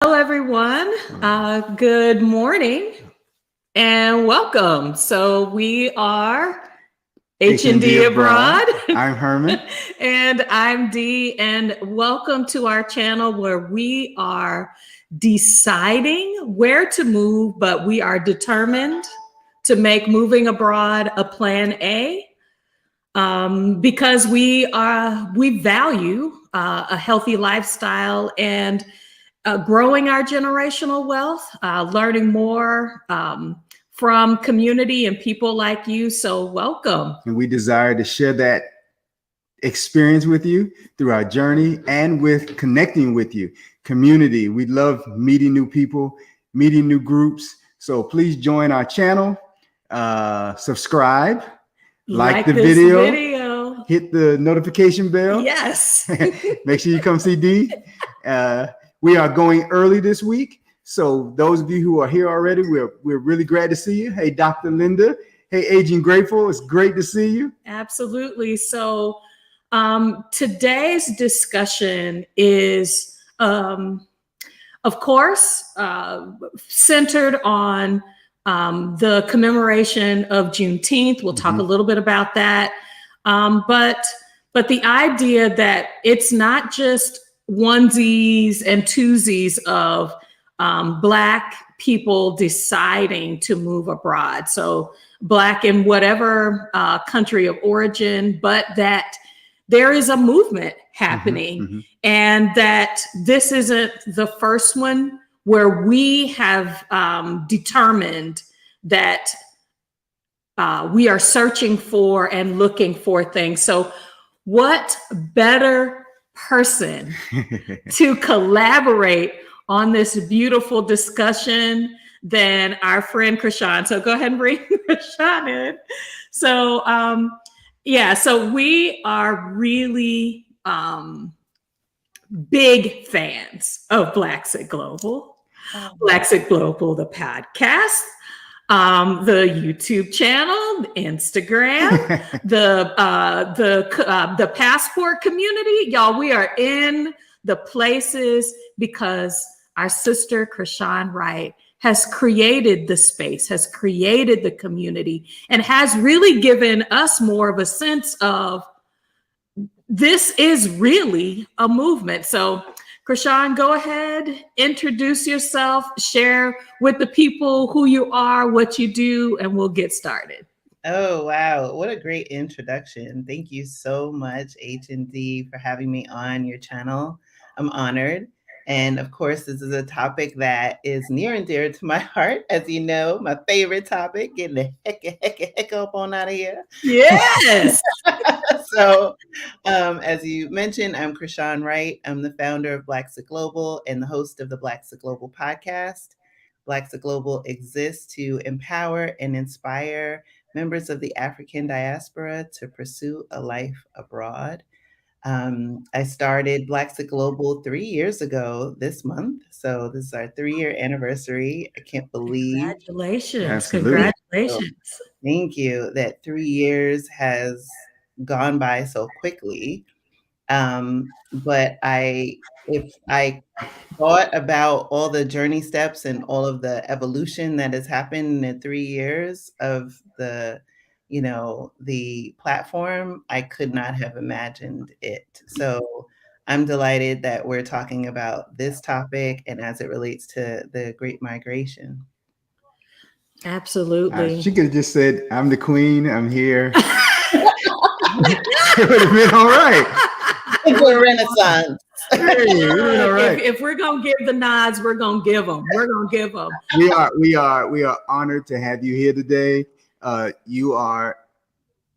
Hello, everyone. Good morning and welcome. So we are H&D Abroad. I'm Herman. And I'm Dee, and welcome to our channel where we are deciding where to move, but we are determined to make moving abroad a plan A. Because we value a healthy lifestyle and growing our generational wealth, learning more from community and people like you. So welcome. And we desire to share that experience with you through our journey and with connecting with you. Community, we love meeting new people, meeting new groups. So please join our channel, subscribe, like the video, hit the notification bell. Yes. Make sure you come see Dee. We are going early this week. So those of you who are here already, we're really glad to see you. Hey, Dr. Linda. Hey, Aging Grateful. It's great to see you. Absolutely. So today's discussion is, of course, centered on the commemoration of Juneteenth. We'll talk a little bit about that. But the idea that it's not just onesies and twosies of Black people deciding to move abroad. So Black in whatever country of origin, but that there is a movement happening and that this isn't the first one where we have determined that we are searching for and looking for things. So what better person to collaborate on this beautiful discussion than our friend Krishan. So go ahead and bring Krishan in. So so we are really big fans of Blaxit Global. Blaxit Global, the podcast, the YouTube channel, Instagram, the passport community. Y'all, we are in the places because our sister Chrishan Wright has created the space, has created the community, and has really given us more of a sense of this is really a movement. So Krishan, go ahead, introduce yourself, share with the people who you are, what you do, and we'll get started. Oh, wow. What a great introduction. Thank you so much, H&D, for having me on your channel. I'm honored. And of course, this is a topic that is near and dear to my heart. As you know, my favorite topic, getting the heck up on out of here. Yes. So as you mentioned, I'm Chrishan Wright. I'm the founder of Blaxit Global and the host of the Blaxit Global podcast. Blaxit Global exists to empower and inspire members of the African diaspora to pursue a life abroad. I started Blaxit Global 3 years ago this month. So this is our 3-year anniversary. I can't believe. Congratulations. Absolutely. Congratulations. Thank you. That 3 years has gone by so quickly. But if I thought about all the journey steps and all of the evolution that has happened in 3 years of the platform, I could not have imagined it. So I'm delighted that we're talking about this topic and as it relates to the Great Migration. Absolutely. She could have just said, I'm the queen, I'm here. It would have been all right. It's a renaissance. Hey, all right. If we're gonna give the nods, we're gonna give them. We're gonna give them. We are honored to have you here today. You are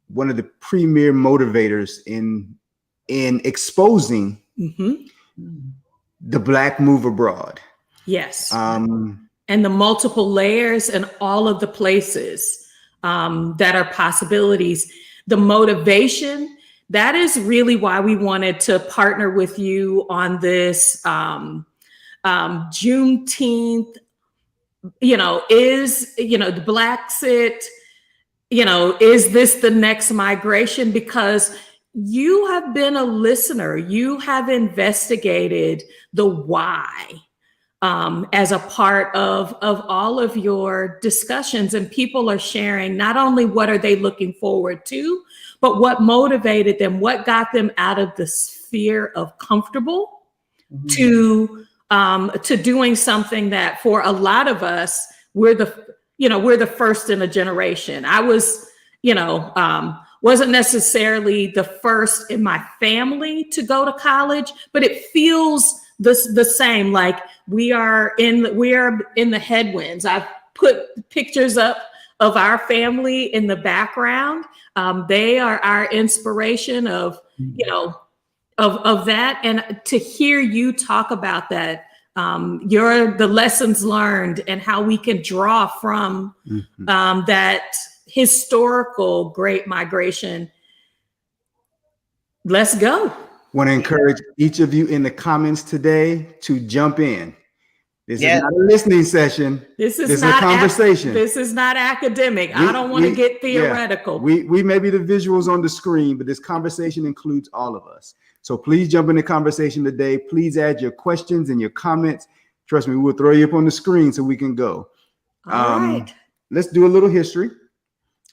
one of the premier motivators in exposing the Black move abroad. Yes. And the multiple layers and all of the places that are possibilities. The motivation, that is really why we wanted to partner with you on this Juneteenth, is, the Blaxit, is this the next migration? Because you have been a listener, you have investigated the why as a part of all of your discussions, and people are sharing not only what are they looking forward to, but what motivated them, what got them out of the sphere of comfortable to doing something that for a lot of us, we're the first in a generation. I was, wasn't necessarily the first in my family to go to college, but it feels the same. Like we are in the headwinds. I've put pictures up of our family in the background. They are our inspiration of that, and to hear you talk about that, the lessons learned and how we can draw from that historical Great Migration. Let's go. Want to encourage each of you in the comments today to jump in. This is not a listening session. This is not a conversation. This is not academic. I don't want to get theoretical. We may be the visuals on the screen, but this conversation includes all of us. So please jump in the conversation today. Please add your questions and your comments. Trust me, we'll throw you up on the screen so we can go. All right. Let's do a little history.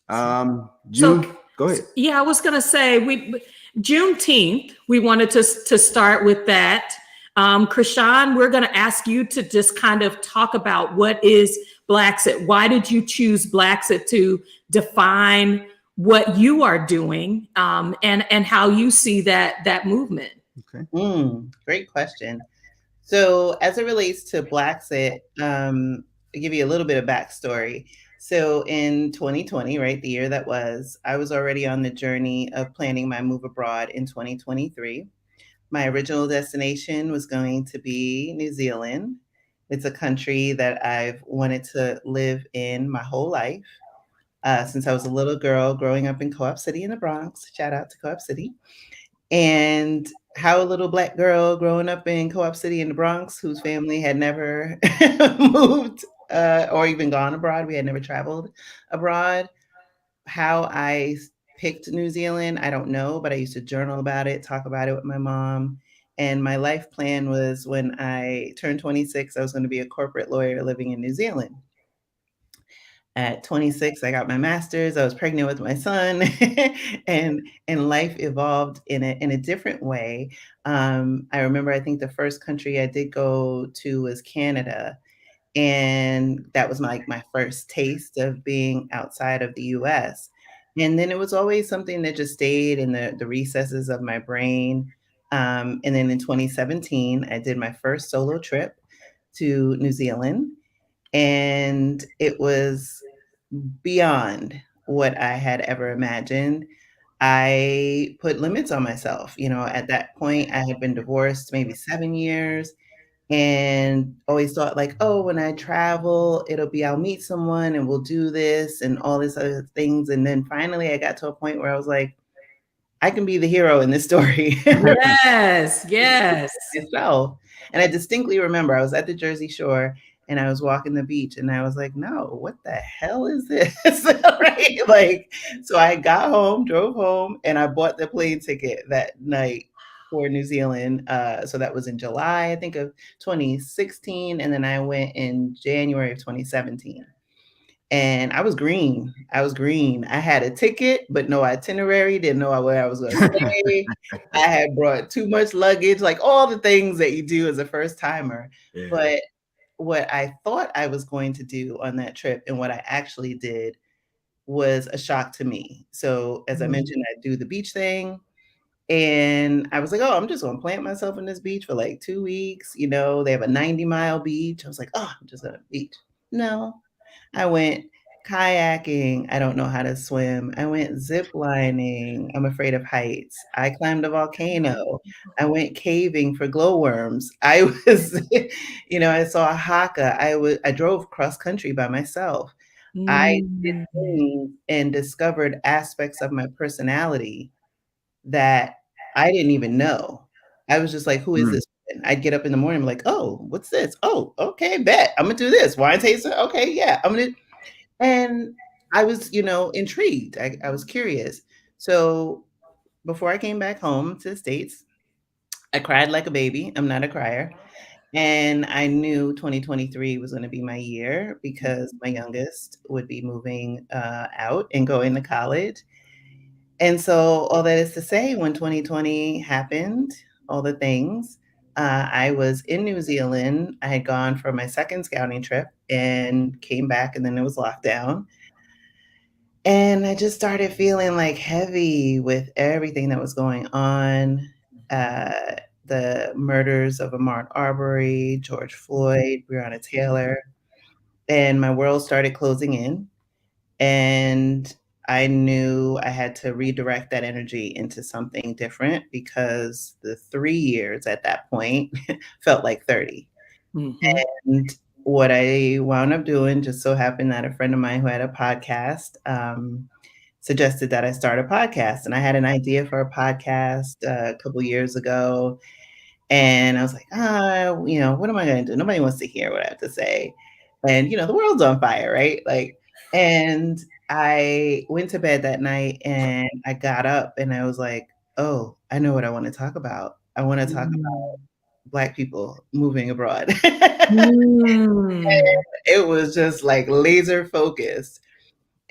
June, go ahead. Yeah, I was going to say Juneteenth. We wanted to start with that. Krishan, we're going to ask you to just kind of talk about what is Blaxit. Why did you choose Blaxit to define what you are doing, and how you see that movement? Okay. Great question. So as it relates to Blaxit, I'll give you a little bit of backstory. So in 2020, right, the year that was, I was already on the journey of planning my move abroad in 2023. My original destination was going to be New Zealand. It's a country that I've wanted to live in my whole life, since I was a little girl growing up in Co-op City in the Bronx. Shout out to Co-op City. And how a little Black girl growing up in Co-op City in the Bronx, whose family had never moved or even gone abroad. We had never traveled abroad. How I picked New Zealand, I don't know, but I used to journal about it, talk about it with my mom. And my life plan was when I turned 26, I was going to be a corporate lawyer living in New Zealand. At 26, I got my master's. I was pregnant with my son, and life evolved in a different way. I remember, I think the first country I did go to was Canada, and that was my first taste of being outside of the U.S. And then it was always something that just stayed in the recesses of my brain. And then in 2017, I did my first solo trip to New Zealand, and it was beyond what I had ever imagined. I put limits on myself. At that point, I had been divorced maybe 7 years, and always thought like, oh, when I travel, I'll meet someone and we'll do this and all these other things. And then finally I got to a point where I was like, I can be the hero in this story. Yes. Myself. And I distinctly remember I was at the Jersey Shore and I was walking the beach and I was like, no, what the hell is this? Right? So I got home, drove home, and I bought the plane ticket that night for New Zealand. So that was in July, I think, of 2016. And then I went in January of 2017. And I was green. I had a ticket, but no itinerary, didn't know where I was going to stay. I had brought too much luggage, like all the things that you do as a first timer. Yeah. But what I thought I was going to do on that trip and what I actually did was a shock to me. So as I mentioned, I do the beach thing. And I was like, oh, I'm just going to plant myself in this beach for like 2 weeks. They have a 90-mile beach. I was like, oh, I'm just going to beach. No, I went kayaking. I don't know how to swim. I went zip lining. I'm afraid of heights. I climbed a volcano. I went caving for glowworms. I was, I saw a haka. I drove cross country by myself. I did things and discovered aspects of my personality that I didn't even know. I was just like, who is this? And I'd get up in the morning and be like, oh, what's this? Oh, okay, bet. I'm gonna do this. Wine tasting? Okay, yeah. And I was, intrigued. I was curious. So before I came back home to the States, I cried like a baby. I'm not a crier. And I knew 2023 was going to be my year because my youngest would be moving out and going to college. And so, all that is to say, when 2020 happened, all the things, I was in New Zealand. I had gone for my second scouting trip and came back, and then it was lockdown. And I just started feeling like heavy with everything that was going on. Uh, the murders of Ahmaud Arbery, George Floyd, Breonna Taylor, and my world started closing in. And I knew I had to redirect that energy into something different because the 3 years at that point felt like 30. Mhm. And what I wound up doing just so happened that a friend of mine who had a podcast suggested that I start a podcast. And I had an idea for a podcast a couple years ago. And I was like, what am I going to do? Nobody wants to hear what I have to say. And, the world's on fire, right? And I went to bed that night and I got up and I was like, oh, I know what I want to talk about. I want to talk about Black people moving abroad. Mm. It was just like laser focused.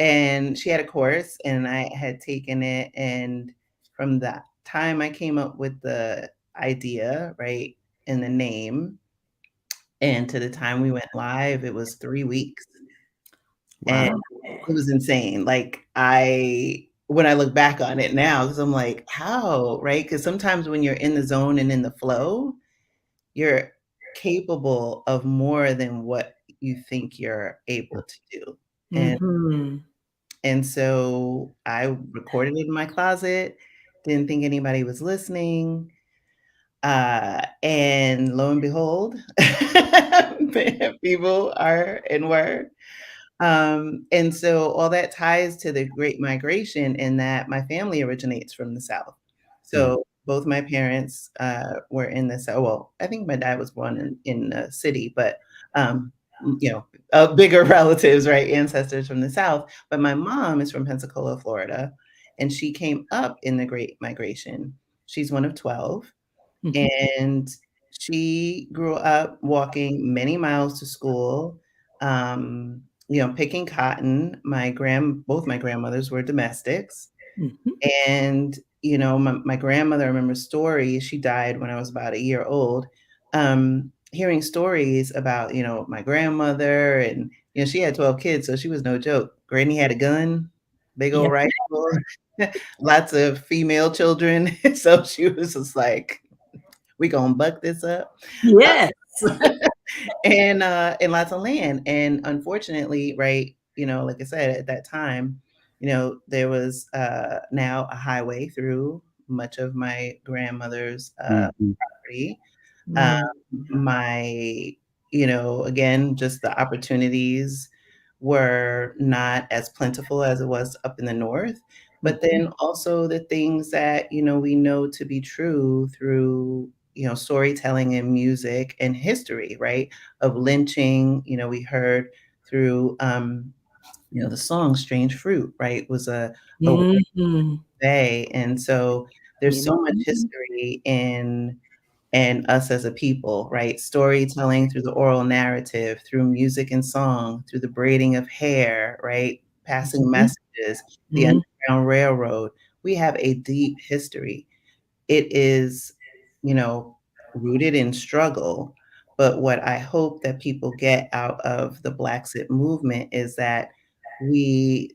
And she had a course and I had taken it. And from that time I came up with the idea, right, and the name, and to the time we went live, it was 3 weeks. And Wow. it was insane. Like, when I look back on it now, because I'm like, how, right? Because sometimes when you're in the zone and in the flow, you're capable of more than what you think you're able to do. And Mhm. And so I recorded it in my closet, didn't think anybody was listening. And lo and behold, people are and were. And so all that ties to the Great Migration in that my family originates from the South. So both my parents were in the South. Well, I think my dad was born in the city, but bigger relatives, right? Ancestors from the South. But my mom is from Pensacola, Florida, and she came up in the Great Migration. She's one of 12. Mhm. And she grew up walking many miles to school, picking cotton. Both my grandmothers were domestics. Mhm. And, my grandmother, I remember stories. She died when I was about a year old. Hearing stories about, my grandmother and, she had 12 kids, so she was no joke. Granny had a gun, big Yeah. old rifle, lots of female children. So she was just like, we gonna buck this up. Yes. And lots of land. And unfortunately, right, like I said, at that time, there was now a highway through much of my grandmother's Mhm. property. Um, Mm. my, again, just the opportunities were not as plentiful as it was up in the north. But then also the things that, we know to be true through, storytelling and music and history, right? Of lynching, we heard through, the song Strange Fruit, right? Was a word Mhm. day. And so there's so much Mhm. history in and us as a people, right? Storytelling through the oral narrative, through music and song, through the braiding of hair, right? Passing Mhm. messages, the Mhm. Underground Railroad. We have a deep history. It is, you know, rooted in struggle. But what I hope that people get out of the Blaxit movement is that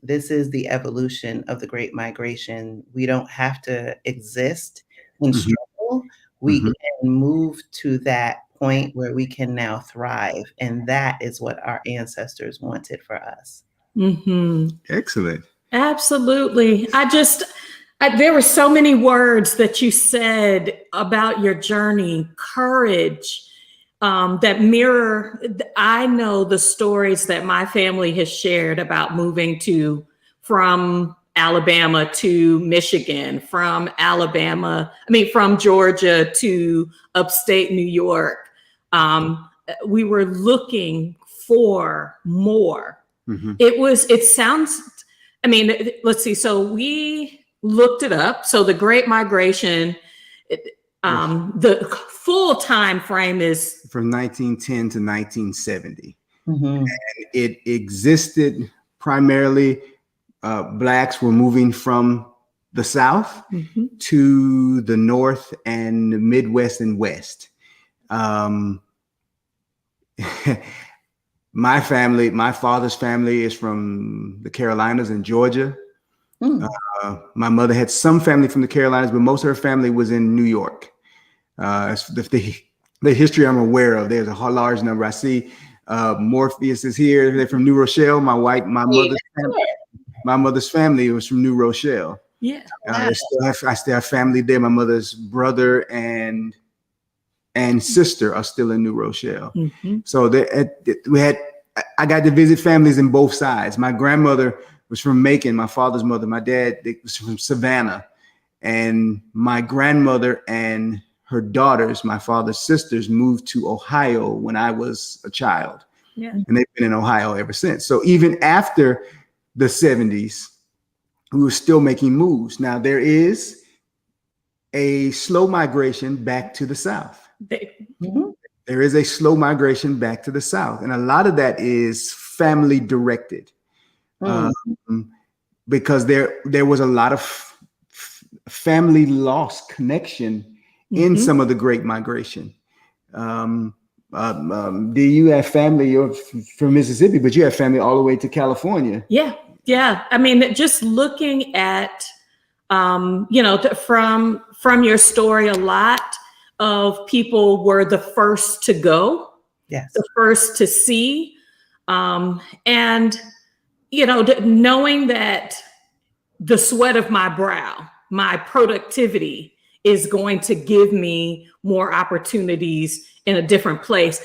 this is the evolution of the Great Migration. We don't have to exist in Mhm. struggle. We Mhm. can move to that point where we can now thrive. And that is what our ancestors wanted for us. Mhm. Excellent. Absolutely. There were so many words that you said about your journey, courage, that mirror. I know the stories that my family has shared about moving from Alabama to Michigan, from Georgia to upstate New York. We were looking for more. Mhm. It sounds, let's see. So we looked it up. So the Great Migration, The full time frame is from 1910 to 1970. Mm-hmm. It existed primarily, Blacks were moving from the South to the North and the Midwest and West. My family, my father's family is from the Carolinas and Georgia. My mother had some family from the Carolinas, but most of her family was in New York. The history I'm aware of, there's a large number. I see Morpheus is here. They're from New Rochelle. My mother's family was from New Rochelle. Yeah. I still have family there. My mother's brother and sister are still in New Rochelle. So I got to visit families in both sides. My grandmother was from Macon. My father's mother, my dad, was from Savannah. And my grandmother and her daughters, my father's sisters, moved to Ohio when I was a child. Yeah. And they've been in Ohio ever since. So even after the 70s, we were still making moves. Now there is a slow migration back to the South. There is a slow migration back to the South. And a lot of that is family directed. Because there was a lot of family lost connection in some of the Great Migration. Do you have family? You're from Mississippi, but you have family all the way to California. Yeah. I mean, just looking at, from your story, a lot of people were the first to go, the first to see, and knowing that the sweat of my brow, my productivity is going to give me more opportunities in a different place.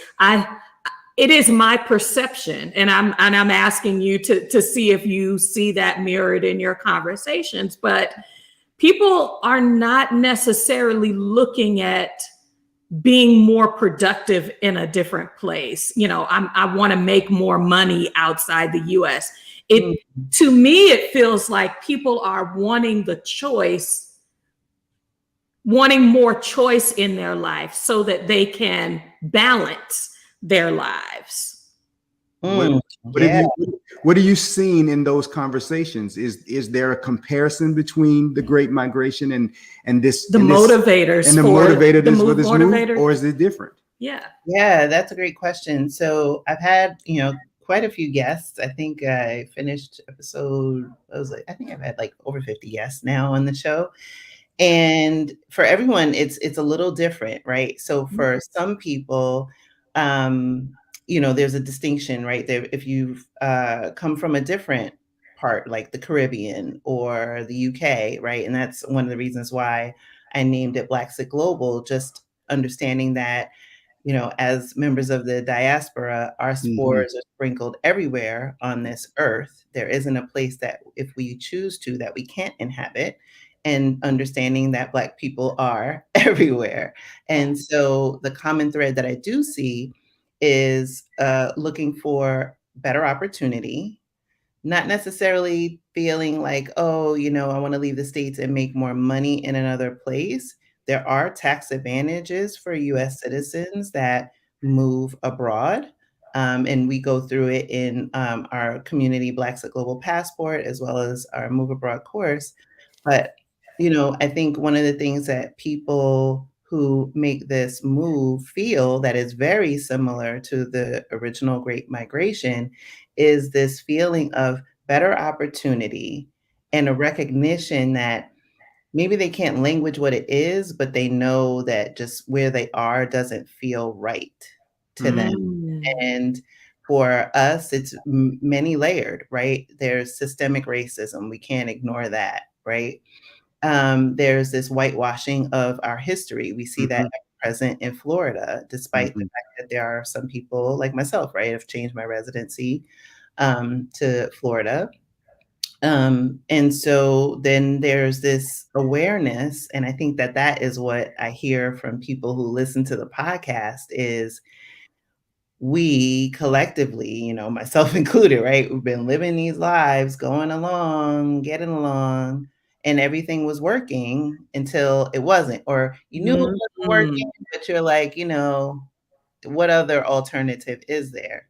It is my perception, and I'm asking you to see if you see that mirrored in your conversations, but people are not necessarily looking at being more productive in a different place. I want to make more money outside the US. To me, it feels like people are wanting more choice in their life so that they can balance their lives. What are you seeing in those conversations? Is there a comparison between the Great Migration and this motivators for this move, or is it different? Yeah, that's a great question. So I've had quite a few guests. I think I finished episode. I think I've had like over 50 guests now on the show. And for everyone, it's a little different, right? So for some people, there's a distinction, right? There, if you've come from a different part, like the Caribbean or the UK, right? And that's one of the reasons why I named it Blaxit Global, just understanding that, as members of the diaspora, our spores are sprinkled everywhere on this earth. There isn't a place that, if we choose to, that we can't inhabit. And understanding that Black people are everywhere. And so the common thread that I do see is looking for better opportunity, not necessarily feeling like, I want to leave the States and make more money in another place. There are tax advantages for US citizens that move abroad. And we go through it in our community Blaxit Global Passport, as well as our Move Abroad course. But I think one of the things that people who make this move feel that is very similar to the original Great Migration is this feeling of better opportunity and a recognition that maybe they can't language what it is, but they know that just where they are doesn't feel right to them. And for us, it's many layered, right? There's systemic racism. We can't ignore that, right? There's this whitewashing of our history. We see that present in Florida, despite the fact that there are some people like myself, right? I've changed my residency to Florida. And so then there's this awareness, and I think that is what I hear from people who listen to the podcast is we collectively, myself included, right? We've been living these lives, going along, getting along. and everything was working until it wasn't, or you knew it wasn't working, but you're like, what other alternative is there?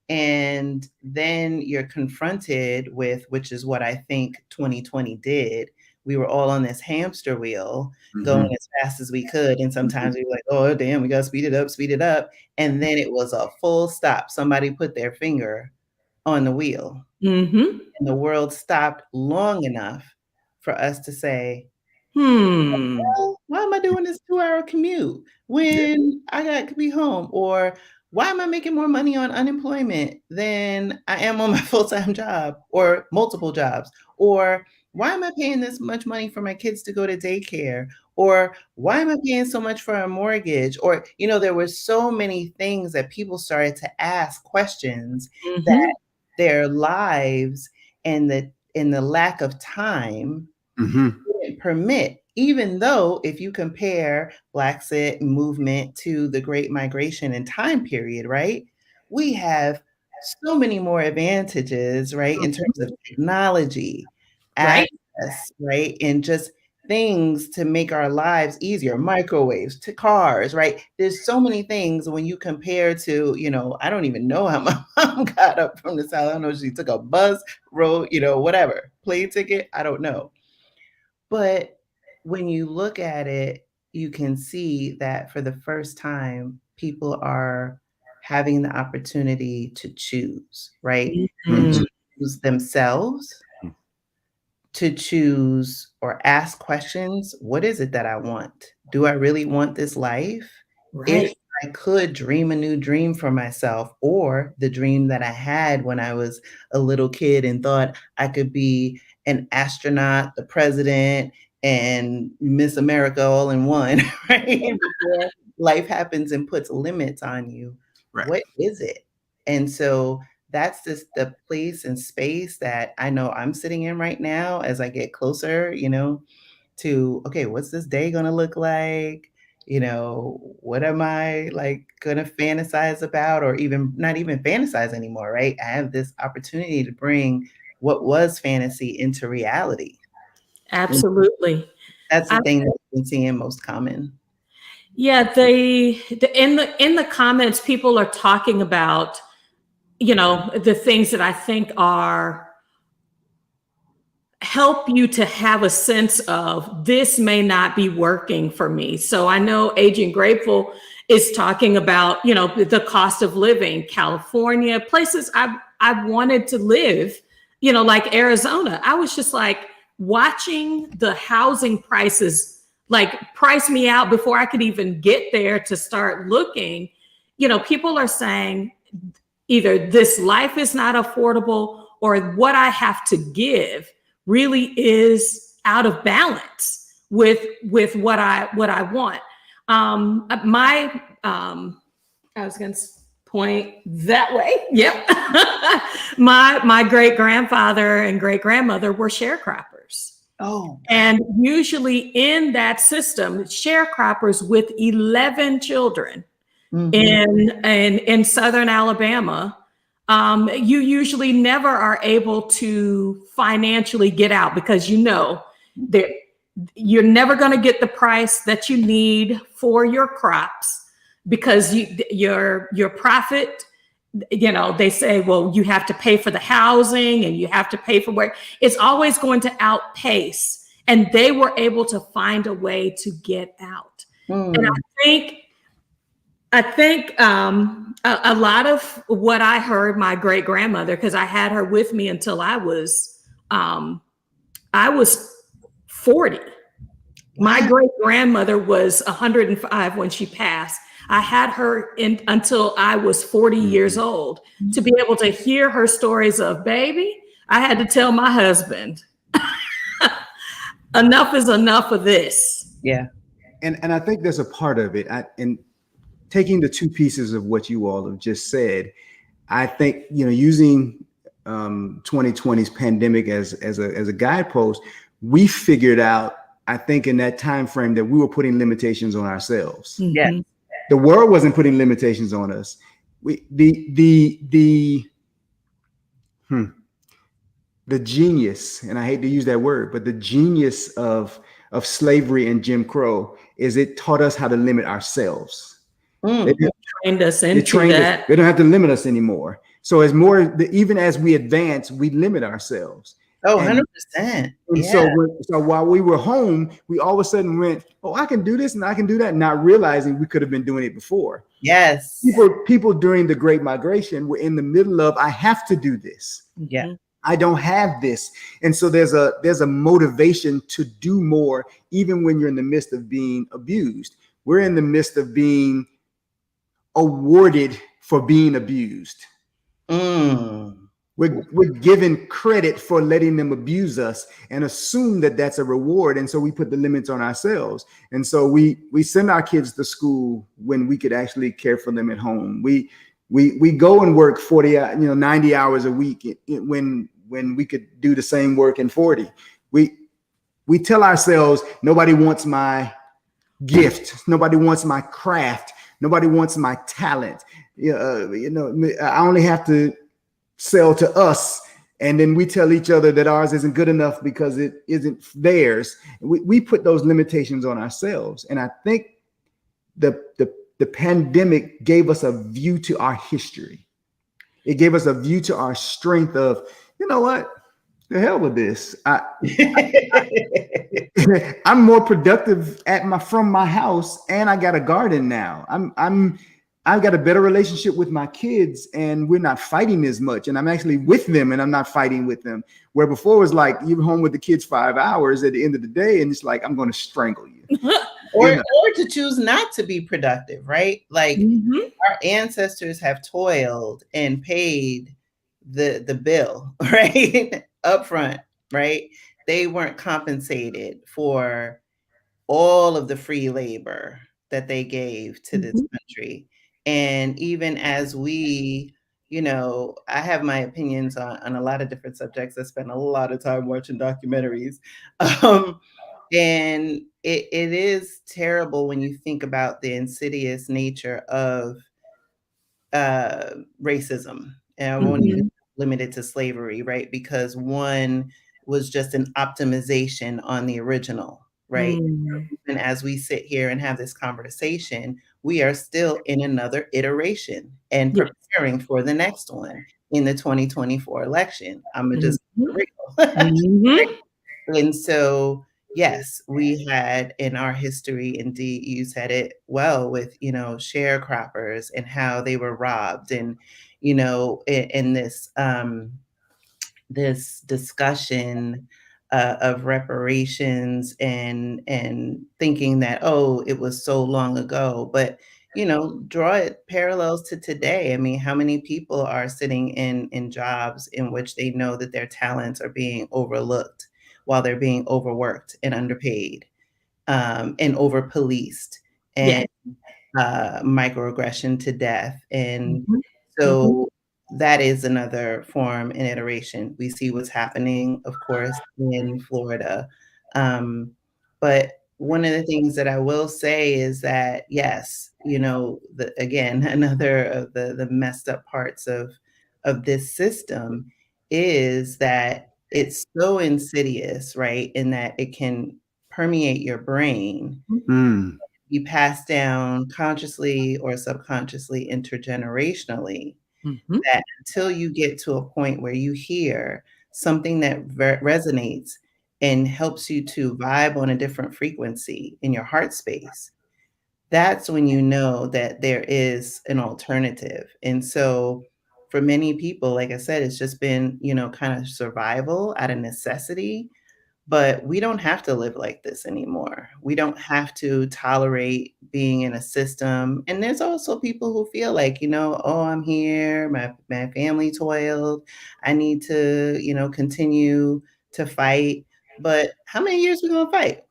And then you're confronted with, which is what I think 2020 did. We were all on this hamster wheel going as fast as we could. And sometimes we were like, oh, damn, we got to speed it up, speed it up. And then it was a full stop. Somebody put their finger on the wheel. And the world stopped long enough for us to say, well, why am I doing this 2-hour commute when I got to be home? Or why am I making more money on unemployment than I am on my full-time job or multiple jobs? Or why am I paying this much money for my kids to go to daycare? Or why am I paying so much for a mortgage? Or, there were so many things that people started to ask questions that their lives and the lack of time didn't permit, even though if you compare Blaxit movement to the Great Migration and time period, right? We have so many more advantages, right? In terms of technology, access, right? And just things to make our lives easier, microwaves to cars, right? There's so many things when you compare to, I don't even know how my mom got up from the South. I don't know if she took a bus, rode, whatever, plane ticket, I don't know. But when you look at it, you can see that for the first time, people are having the opportunity to choose, right? To choose themselves, to choose or ask questions. What is it that I want? Do I really want this life? If I could dream a new dream for myself, or the dream that I had when I was a little kid and thought I could be an astronaut, the president, and Miss America all in one, right? Before life happens and puts limits on you. What is it? And so that's the place and space that I know I'm sitting in right now as I get closer, to, okay, what's this day going to look like? What am I like going to fantasize about, or even not even fantasize anymore, right? I have this opportunity to bring what was fantasy into reality. Absolutely. That's the thing that I've been seeing most common. Yeah, in the comments, people are talking about, the things that I think help you to have a sense of, this may not be working for me. So I know Agent Grateful is talking about, the cost of living, California, places I've wanted to live, like Arizona. I was just like watching the housing prices, like price me out before I could even get there to start looking. People are saying either this life is not affordable, or what I have to give really is out of balance with what I want. I was going to point that way. Yep. my great grandfather and great grandmother were sharecroppers. Oh. And usually in that system, sharecroppers with 11 children in Southern Alabama, you usually never are able to financially get out, because that you're never going to get the price that you need for your crops, because your profit, they say, well, you have to pay for the housing and you have to pay for where it's always going to outpace. And they were able to find a way to get out. And I think a lot of what I heard my great grandmother, because I had her with me until I was 40. Wow. My great grandmother was 105 when she passed. I had her until I was 40 years old. To be able to hear her stories of, baby, I had to tell my husband, enough is enough of this. Yeah. And I think there's a part of it. And taking the two pieces of what you all have just said, I think, using 2020's pandemic as a guidepost, we figured out, I think, in that time frame that we were putting limitations on ourselves. Yeah. The world wasn't putting limitations on us. The the genius, and I hate to use that word, but the genius of slavery and Jim Crow is it taught us how to limit ourselves. They trained us into trained that. us. They don't have to limit us anymore. So as more, even as we advance, we limit ourselves. Oh, and, 100%. And so while we were home, we all of a sudden went, oh, I can do this and I can do that, not realizing we could have been doing it before. Yes. People during the Great Migration were in the middle of, I have to do this. Yeah. I don't have this. And so there's a motivation to do more, even when you're in the midst of being abused. We're in the midst of being awarded for being abused. We're given credit for letting them abuse us and assume that that's a reward. And so we put the limits on ourselves. And so we send our kids to school when we could actually care for them at home. We go and work 90 hours a week when we could do the same work in 40. We tell ourselves, nobody wants my gift. Nobody wants my craft. Nobody wants my talent. I only have to sell to us. And then we tell each other that ours isn't good enough because it isn't theirs. We put those limitations on ourselves. And I think the pandemic gave us a view to our history. It gave us a view to our strength of, you know what? The hell with this. I'm more productive from my house, and I got a garden now. I've got a better relationship with my kids, and we're not fighting as much. And I'm actually with them, and I'm not fighting with them. Where before it was like you were home with the kids 5 hours at the end of the day, and it's like, I'm going to strangle you. Or to choose not to be productive, right? Like our ancestors have toiled and paid the bill, right? Up front, right? They weren't compensated for all of the free labor that they gave to this country. And even as we, I have my opinions on a lot of different subjects. I spend a lot of time watching documentaries. And it is terrible when you think about the insidious nature of racism. And I won't even limit it to slavery, right? Because one was just an optimization on the original, right? And as we sit here and have this conversation, we are still in another iteration and preparing for the next one in the 2024 election. I'm just real. And so, yes, we had in our history, indeed, you said it well, with, sharecroppers and how they were robbed, and, in this discussion of reparations and thinking that, oh, it was so long ago, but draw it parallels to today. I mean, how many people are sitting in jobs in which they know that their talents are being overlooked while they're being overworked and underpaid, and over policed, and microaggression to death. And so that is another form and iteration. We see what's happening, of course, in Florida. But one of the things that I will say is that, yes, again, another of the messed up parts of this system is that it's so insidious, right? In that it can permeate your brain, be passed down consciously or subconsciously, intergenerationally, that until you get to a point where you hear something that resonates and helps you to vibe on a different frequency in your heart space, that's when you know that there is an alternative. And so for many people, like I said, it's just been, kind of survival out of necessity. But we don't have to live like this anymore. We don't have to tolerate being in a system. And there's also people who feel like, oh, I'm here, my family toiled, I need to, continue to fight. But how many years we gonna fight?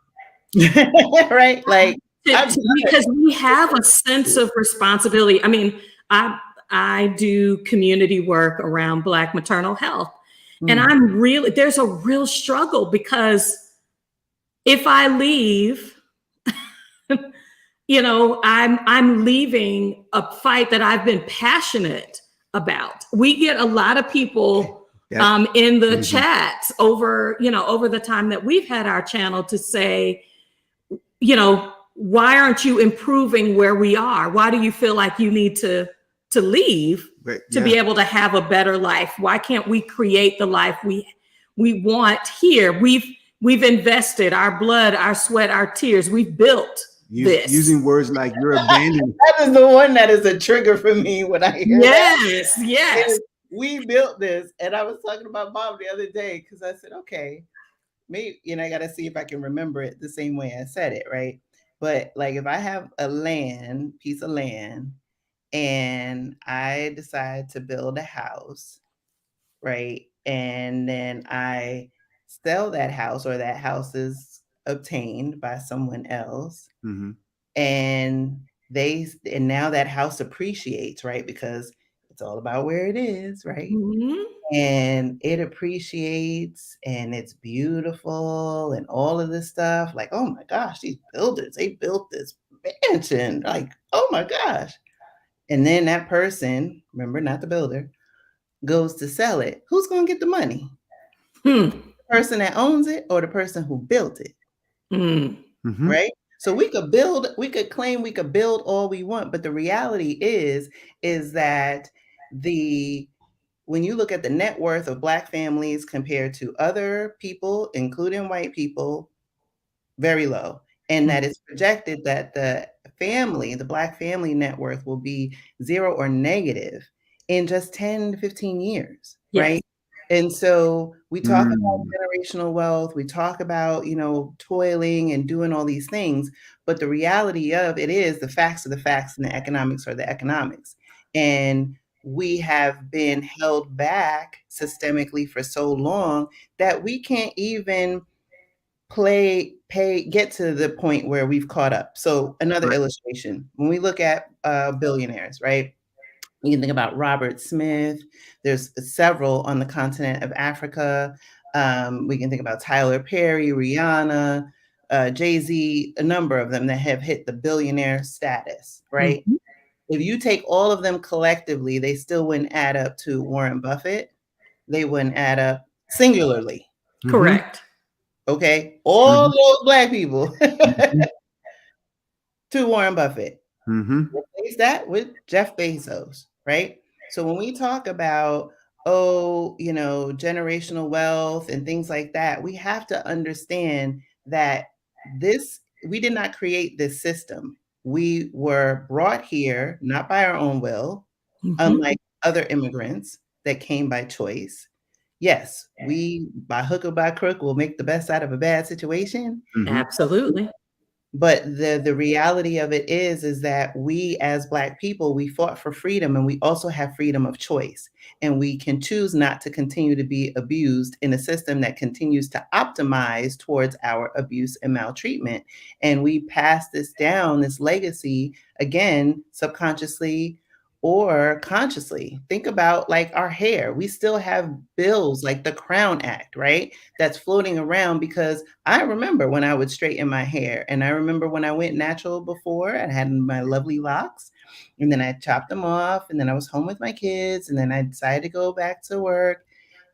Right? Like, because we have a sense of responsibility. I mean, I do community work around Black maternal health. And there's a real struggle, because if I leave, I'm leaving a fight that I've been passionate about. We get a lot of people in the chats over the time that we've had our channel to say, why aren't you improving where we are? Why do you feel like you need to leave to be able to have a better life? Why can't we create the life we want here? We've invested our blood, our sweat, our tears. We've built this. Using words like you're abandoned. That is the one that is a trigger for me when I hear that. Yes. We built this. And I was talking about Bob the other day because I said, okay, maybe, I got to see if I can remember it the same way I said it, right? But like if I have a piece of land, and I decide to build a house, right? And then I sell that house, or that house is obtained by someone else. Mm-hmm. And now that house appreciates, right? Because it's all about where it is, right? Mm-hmm. And it appreciates and it's beautiful and all of this stuff. Like, oh my gosh, these builders, they built this mansion. Like, oh my gosh. And then that person, remember, not the builder, goes to sell it. Who's going to get the money? The person that owns it or the person who built it? Mm-hmm. Right? So we could claim we could build all we want, but the reality is that when you look at the net worth of Black families compared to other people, including white people, very low. And that it's projected that the Black family net worth will be 0 or negative in just 10 to 15 years, right? And so we talk about generational wealth, we talk about, toiling and doing all these things, but the reality of it is the facts are the facts and the economics are the economics. And we have been held back systemically for so long that we can't even get to the point where we've caught up. So another illustration, when we look at billionaires, right? You can think about Robert Smith. There's several on the continent of Africa. We can think about Tyler Perry, Rihanna, Jay-Z, a number of them that have hit the billionaire status, right? Mm-hmm. If you take all of them collectively, they still wouldn't add up to Warren Buffett. They wouldn't add up singularly. Correct. Okay, all those Black people to Warren Buffett. Replace that with Jeff Bezos, right? So when we talk about, generational wealth and things like that, we have to understand that we did not create this system. We were brought here not by our own will, unlike other immigrants that came by choice. Yes, we, by hook or by crook, will make the best out of a bad situation. Absolutely. But the reality of it is that we as Black people, we fought for freedom, and we also have freedom of choice. And we can choose not to continue to be abused in a system that continues to optimize towards our abuse and maltreatment. And we pass this down, this legacy, again, subconsciously or consciously. Think about like our hair. We still have bills like the Crown Act, right? That's floating around because I remember when I would straighten my hair, and I remember when I went natural before, I had my lovely locks, and then I chopped them off, and then I was home with my kids, and then I decided to go back to work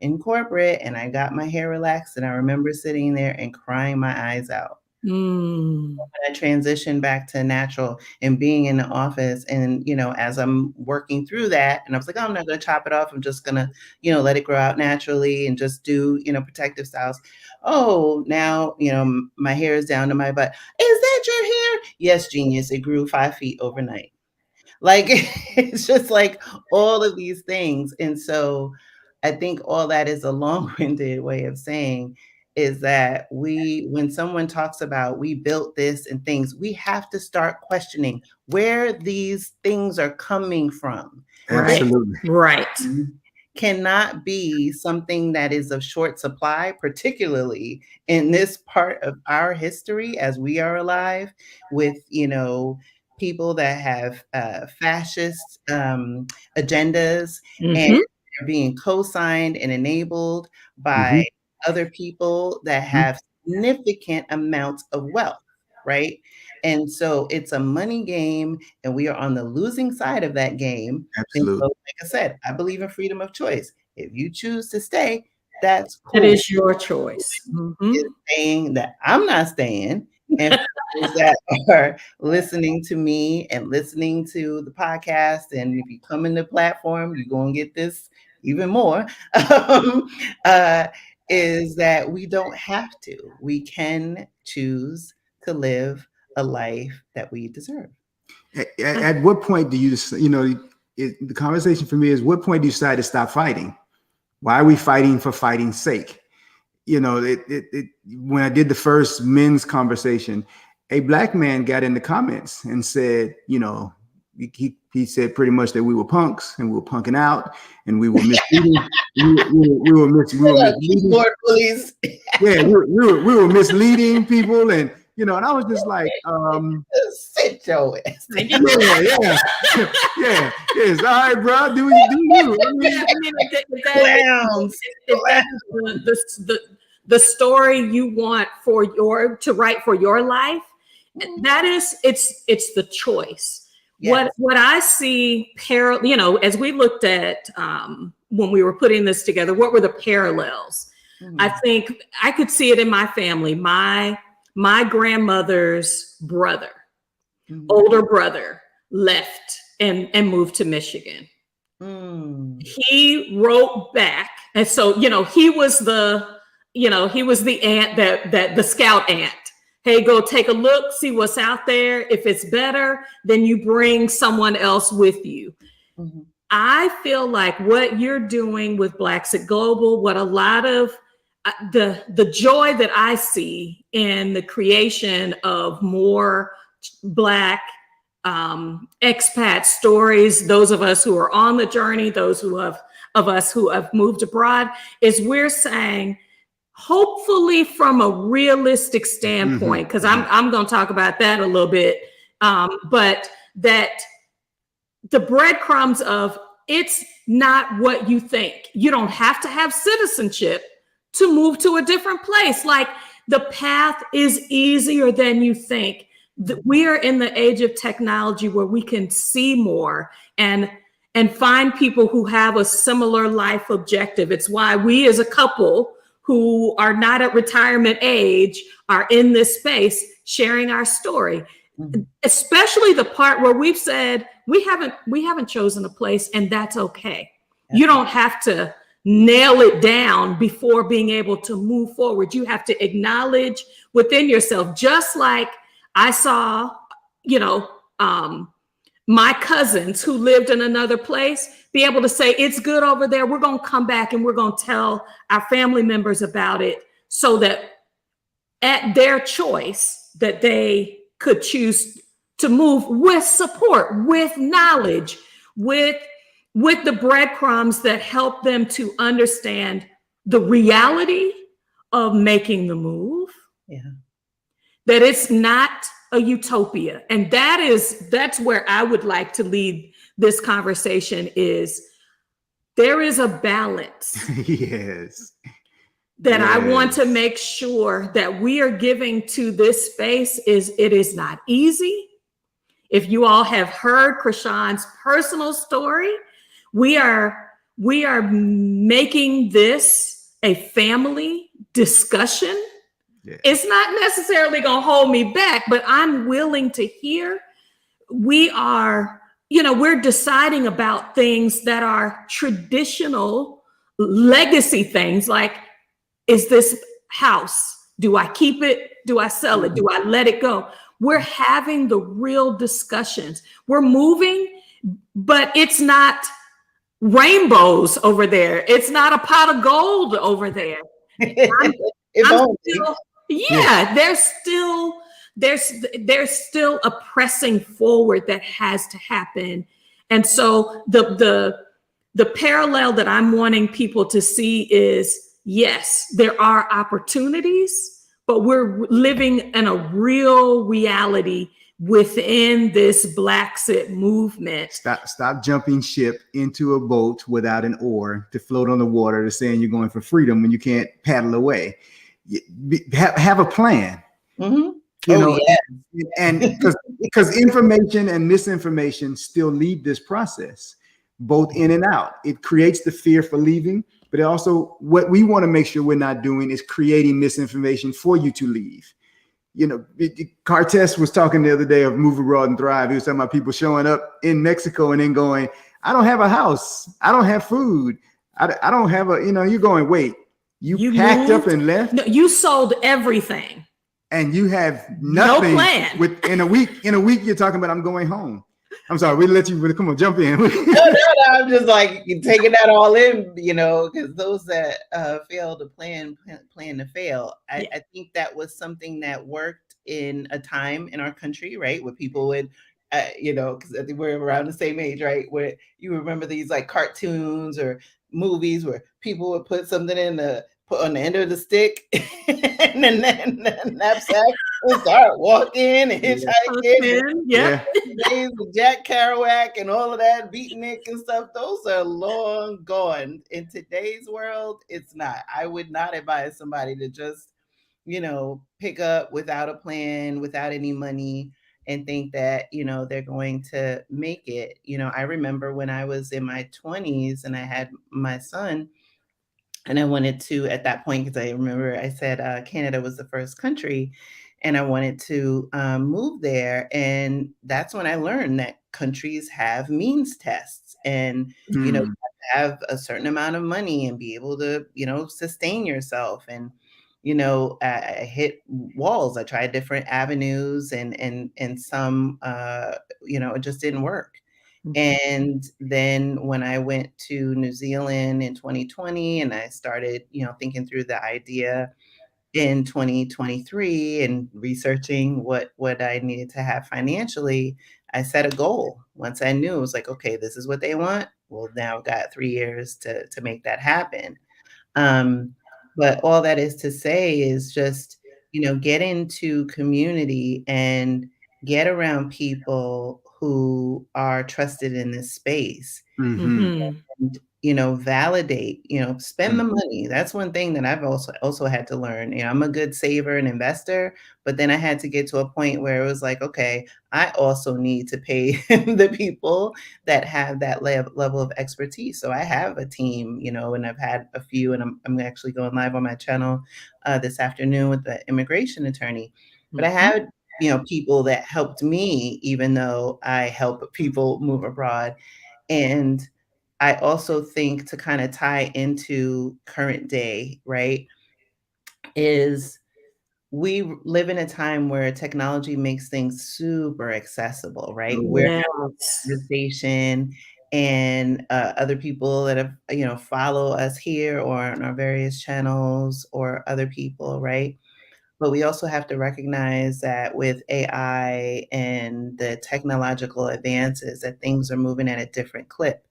in corporate, and I got my hair relaxed, and I remember sitting there and crying my eyes out. When I transitioned back to natural and being in the office, and as I'm working through that, and I was like, oh, I'm not going to chop it off. I'm just going to, let it grow out naturally and just do, protective styles. Oh, now, my hair is down to my butt. Is that your hair? Yes, genius. It grew 5 feet overnight. Like, it's just like all of these things. And so I think all that is a long-winded way of saying is that when someone talks about we built this and things, we have to start questioning where these things are coming from. Absolutely. Right. Cannot be something that is of short supply, particularly in this part of our history as we are alive with, people that have fascist agendas and are being co-signed and enabled by other people that have significant amounts of wealth, right? And so it's a money game, and we are on the losing side of that game. Absolutely. And so, like I said, I believe in freedom of choice. If you choose to stay, that's cool. It is your choice. Is saying that I'm not staying, and those that are listening to me and listening to the podcast, and if you come in the platform, you're going to get this even more, is that we don't have to. We can choose to live a life that we deserve. At what point do you, the conversation for me is, what point do you decide to stop fighting? Why are we fighting for fighting's sake? When I did the first men's conversation, a Black man got in the comments and said, he said pretty much that we were punks and we were punking out and we were misleading. we were misleading. Lord, please. Yeah, we were misleading people, and and I was just like, sit your ass. Yeah. It's all right, bro. Do you? The story you want to write for your life, that is, it's the choice. Yes. What I see as we looked at when we were putting this together, what were the parallels? Mm-hmm. I think I could see it in my family. My grandmother's brother, older brother, left and moved to Michigan. He wrote back, and so he was the ant that the scout ant. Hey, go take a look, see what's out there. If it's better, then you bring someone else with you. Mm-hmm. I feel like what you're doing with Blaxit Global, what a lot of the joy that I see in the creation of more Black expat stories, those of us who are on the journey, those of us who have moved abroad, is we're saying, hopefully from a realistic standpoint, because I'm going to talk about that a little bit, but that the breadcrumbs of it's not what you think. You don't have to have citizenship to move to a different place. Like, the path is easier than you think. We are in the age of technology where we can see more and find people who have a similar life objective. It's why we as a couple who are not at retirement age are in this space sharing our story. Mm-hmm. Especially the part where we've said we haven't chosen a place, and that's okay. Yeah. You don't have to nail it down before being able to move forward. You have to acknowledge within yourself, just like I saw, my cousins who lived in another place be able to say, it's good over there. We're going to come back and we're going to tell our family members about it, so that at their choice that they could choose to move with support, with knowledge, with the breadcrumbs that help them to understand the reality of making the move. Yeah. That it's not a utopia. And that's where I would like to lead this conversation, is there is a balance. Yes. That I want to make sure that we are giving to this space. It is not easy. If you all have heard Krishan's personal story, we are making this a family discussion. Yeah. It's not necessarily going to hold me back, but I'm willing to hear. We're deciding about things that are traditional legacy things, like, is this house, do I keep it? Do I sell it? Do I let it go? We're having the real discussions. We're moving, but it's not rainbows over there. It's not a pot of gold over there. There's still a pressing forward that has to happen. And so the parallel that I'm wanting people to see is, yes, there are opportunities, but we're living in a real reality within this Blaxit movement. Stop jumping ship into a boat without an oar to float on the water, to saying you're going for freedom when you can't paddle away. Have a plan. Mm-hmm. And because information and misinformation still lead this process. both in and out. It creates the fear for leaving, but it also, what we want to make sure we're not doing is creating misinformation for you to leave. You know, Cartes was talking the other day of Move Abroad and Thrive. He was talking about people showing up in Mexico and then going, I don't have a house. I don't have food. I don't have a, you know, you're going, wait, you packed moved up and left? No, you sold everything. And you have nothing. No plan. In a week, you're talking about, I'm going home. I'm sorry, we let you, come on, jump in. No, I'm just like taking that all in, you know, because those that fail to plan to fail. I think that was something that worked in a time in our country, right, where people would, you know, because I think we're around the same age, right, where you remember these like cartoons or movies where people would put something put on the end of the stick and then the knapsack and start walking and hitchhiking. Yeah. Days of Jack Kerouac and all of that, beatnik and stuff, those are long gone. In today's world, it's not. I would not advise somebody to just, you know, pick up without a plan, without any money, and think that, you know, they're going to make it. You know, I remember when I was in my 20s and I had my son, and I wanted to, at that point, because I remember I said Canada was the first country, and I wanted to move there. And that's when I learned that countries have means tests, and you know, you have a certain amount of money and be able to, you know, sustain yourself. And you know, I hit walls. I tried different avenues, and some, you know, it just didn't work. And then when I went to New Zealand in 2020 and I started, you know, thinking through the idea in 2023 and researching what I needed to have financially, I set a goal. Once I knew, it was like, okay, this is what they want. Well, now I've got 3 years to make that happen. But all that is to say is just, you know, get into community and get around people who are trusted in this space. And, you know, validate, you know, spend the money. That's one thing that I've also had to learn. You know, I'm a good saver and investor, but then I had to get to a point where it was like, okay, I also need to pay the people that have that level of expertise. So I have a team, you know, and I've had a few, and I'm actually going live on my channel this afternoon with the immigration attorney. But I had, you know, people that helped me, even though I help people move abroad. And I also think, to kind of tie into current day, right, is we live in a time where technology makes things super accessible, right? We're having a conversation, and other people that have, you know, follow us here or on our various channels, or other people, right? But we also have to recognize that with AI and the technological advances, that things are moving at a different clip.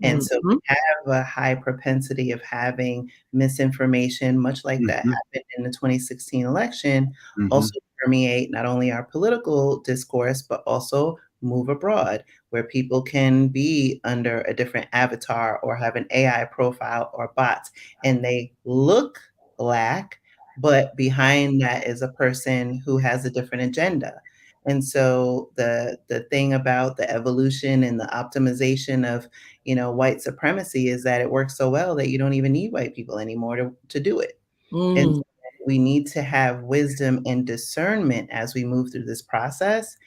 And so we have a high propensity of having misinformation, much like that happened in the 2016 election, also permeate not only our political discourse, but also move abroad, where people can be under a different avatar or have an AI profile or bots, and they look Black, but behind that is a person who has a different agenda. And so the thing about the evolution and the optimization of, you know, white supremacy is that it works so well that you don't even need white people anymore to do it. And so we need to have wisdom and discernment as we move through this process,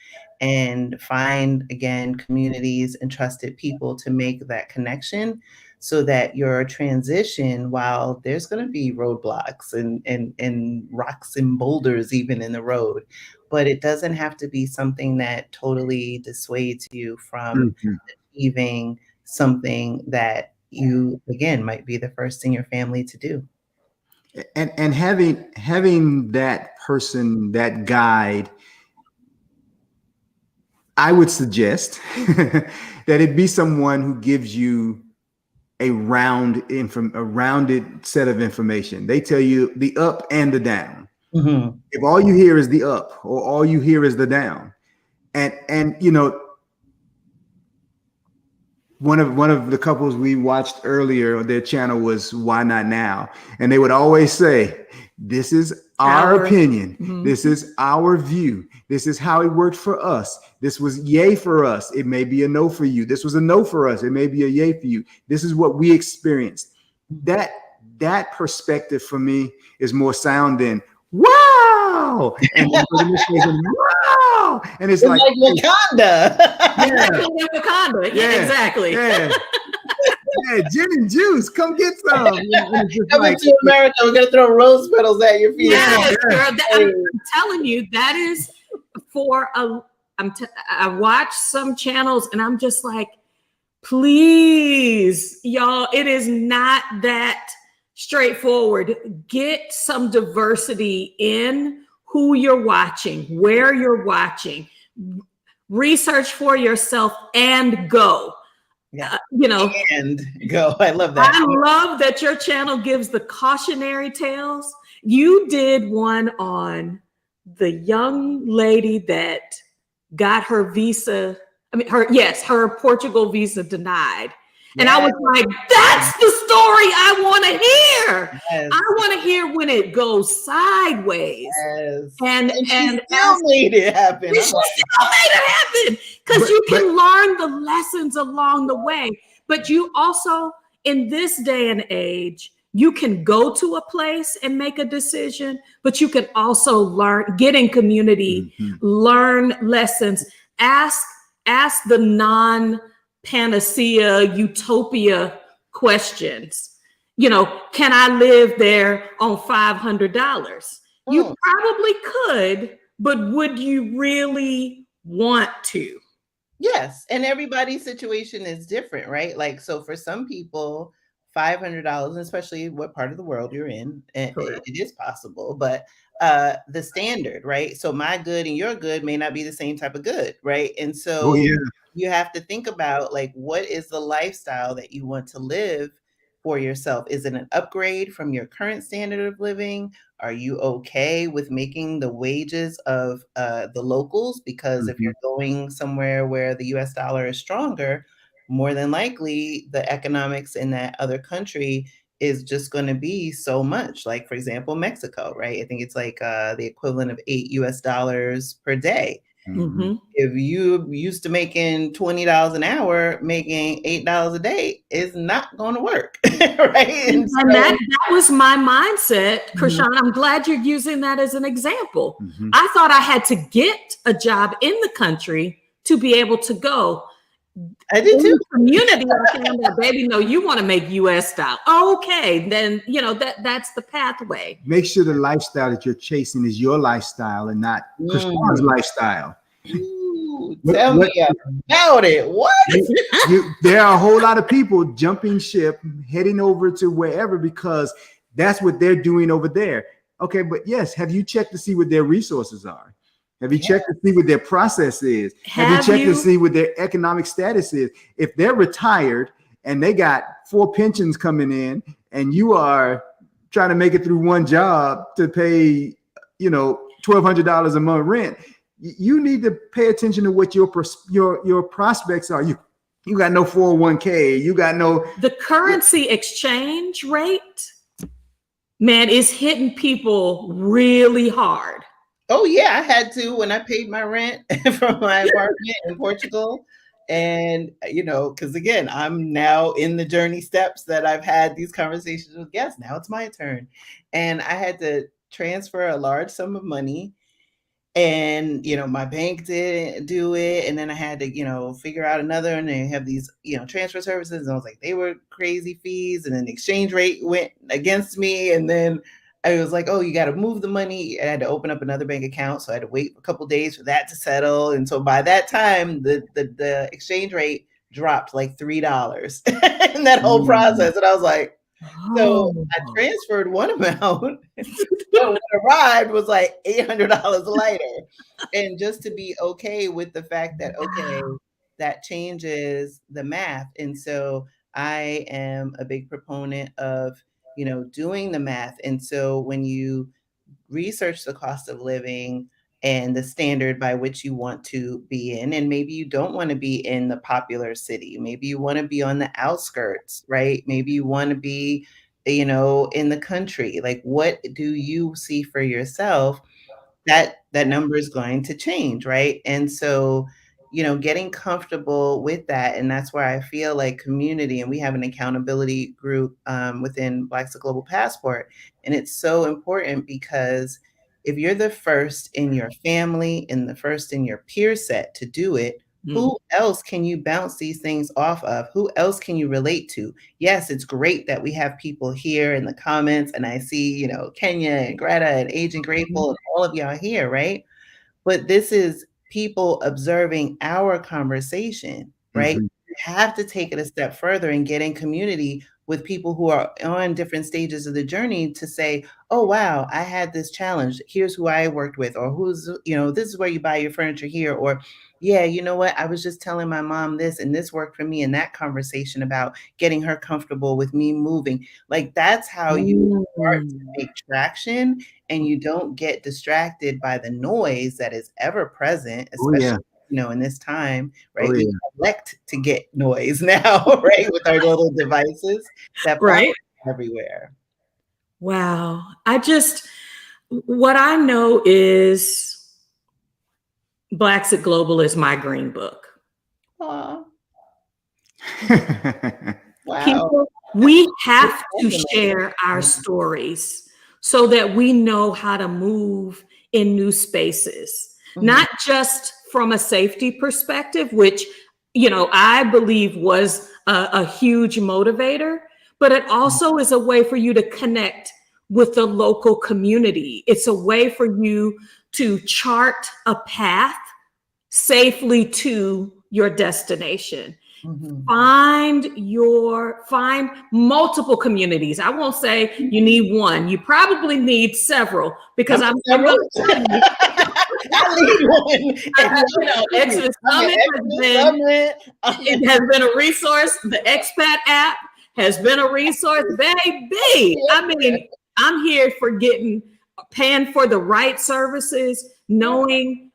and find, again, communities and trusted people to make that connection, so that your transition, while there's going to be roadblocks and rocks and boulders even in the road, but it doesn't have to be something that totally dissuades you from achieving something that you, again, might be the first in your family to do. And having that person, that guide, I would suggest that it be someone who gives you a rounded set of information. They tell you the up and the down. If all you hear is the up or all you hear is the down, and you know, one of the couples we watched earlier, their channel was Why Not Now, and they would always say, "This is our opinion. Mhm. This is our view. This is how it worked for us. This was yay for us. It may be a no for you. This was a no for us. It may be a yay for you. This is what we experienced." That perspective for me is more sound than wow, and wow, and it's like Wakanda. Yeah, exactly. Yeah. Yeah, gin and juice. Come get some. Coming to America, we're gonna throw rose petals at your feet. Yes, girl, I'm telling you, that is for a. I watch some channels and I'm just like, please, y'all, it is not that straightforward. Get some diversity in who you're watching, where you're watching. Research for yourself and go. Yeah. And go. I love that. I love that your channel gives the cautionary tales. You did one on the young lady that got her visa. Her Portugal visa denied. And I was like, that's the story I want to hear. Yes. I want to hear when it goes sideways. Yes. And still made it happen. She still made it happen because you can learn the lessons along the way. But you also, in this day and age, you can go to a place and make a decision, but you can also learn, get in community, learn lessons, ask the non-panacea utopia questions. Can I live there on $500? You probably could, but would you really want to? Yes. And everybody's situation is different, right? Like, so for some people, $500, especially what part of the world you're in, it is possible, but the standard, right? So my good and your good may not be the same type of good, right? And so you have to think about, like, what is the lifestyle that you want to live for yourself? Is it an upgrade from your current standard of living? Are you okay with making the wages of the locals? Because if you're going somewhere where the US dollar is stronger, more than likely the economics in that other country is just going to be so much. Like, for example, Mexico, right? I think it's like the equivalent of $8 per day. Mm-hmm. If you used to making $20 an hour, making $8 a day is not going to work, right? And that was my mindset, Krishan. I'm glad you're using that as an example. I thought I had to get a job in the country to be able to go. I did too. Community, I found out, baby, no, you want to make US style. Okay, then that's the pathway. Make sure the lifestyle that you're chasing is your lifestyle and not Krishan's lifestyle. Tell me about it. What? There are a whole lot of people jumping ship, heading over to wherever because that's what they're doing over there. Okay, but yes, have you checked to see what their resources are? Have you checked to see what their process is? Have you checked to see what their economic status is? If they're retired and they got 4 pensions coming in and you are trying to make it through one job to pay, $1,200 a month rent, you need to pay attention to what your prospects are. You got no 401k. You got no. The currency exchange rate, man, is hitting people really hard. Oh yeah, I had to when I paid my rent from my apartment in Portugal. And, because again, I'm now in the journey steps that I've had these conversations with guests. Now it's my turn. And I had to transfer a large sum of money. And, my bank didn't do it. And then I had to, figure out another. And they have these, transfer services. And I was like, they were crazy fees. And then the exchange rate went against me. And then I was like, oh, you got to move the money. I had to open up another bank account. So I had to wait a couple of days for that to settle. And so by that time, the exchange rate dropped like $3 in that whole process. And I was like, so I transferred one amount. So what arrived was like $800 lighter. And just to be okay with the fact that, okay, that changes the math. And so I am a big proponent of doing the math. And so when you research the cost of living, and the standard by which you want to be in. And maybe you don't want to be in the popular city. Maybe you want to be on the outskirts, right? Maybe you want to be, you know, in the country. Like, what do you see for yourself? That number is going to change, right? And so, you know, getting comfortable with that, and that's where I feel like community, and we have an accountability group within Blaxit Global Passport, and it's so important because if you're the first in your family and the first in your peer set to do it, who else can you bounce these things off of? Who else can you relate to? Yes, it's great that we have people here in the comments, and I see, you know, Kenya and Greta and Agent Grateful and all of y'all here, right? But this is people observing our conversation, right? Mhm. You have to take it a step further and get in community with people who are on different stages of the journey to say, oh, wow, I had this challenge. Here's who I worked with, or who's, you know, this is where you buy your furniture here, or yeah, you know what? I was just telling my mom this and this worked for me in that conversation about getting her comfortable with me moving. Like, that's how you start to make traction, and you don't get distracted by the noise that is ever present, Oh yeah. especially, you know, in this time, Oh right? We yeah. elect to get noise now, right? With our little devices that pop Right. everywhere. Wow. What I know is Blaxit Global is my green book. Aw, wow. People, we have to share our stories so that we know how to move in new spaces, not just from a safety perspective, which, you know, I believe was a huge motivator, but it also is a way for you to connect with the local community. It's a way for you to chart a path safely to your destination. Find multiple communities. I won't say you need one. You probably need several, because I'm going to tell you, I need one. you know, Exodus Summit it has been a resource. The Expat app has been a resource, baby. I mean, I'm here for paying for the right services, knowing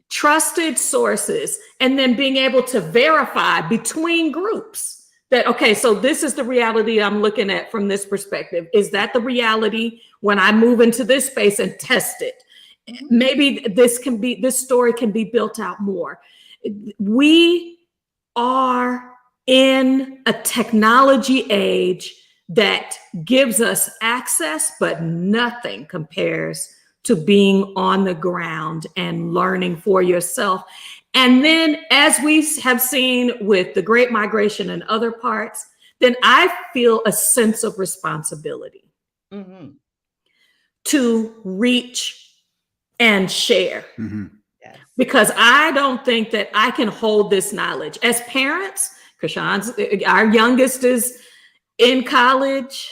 trusted sources, and then being able to verify between groups that, okay, so this is the reality I'm looking at from this perspective. Is that the reality when I move into this space and test it? Maybe this story can be built out more. We are in a technology age that gives us access, but nothing compares to being on the ground and learning for yourself. And then, as we have seen with the Great Migration and other parts, then I feel a sense of responsibility to reach and share. Yes. Because I don't think that I can hold this knowledge. As parents, our youngest is in college.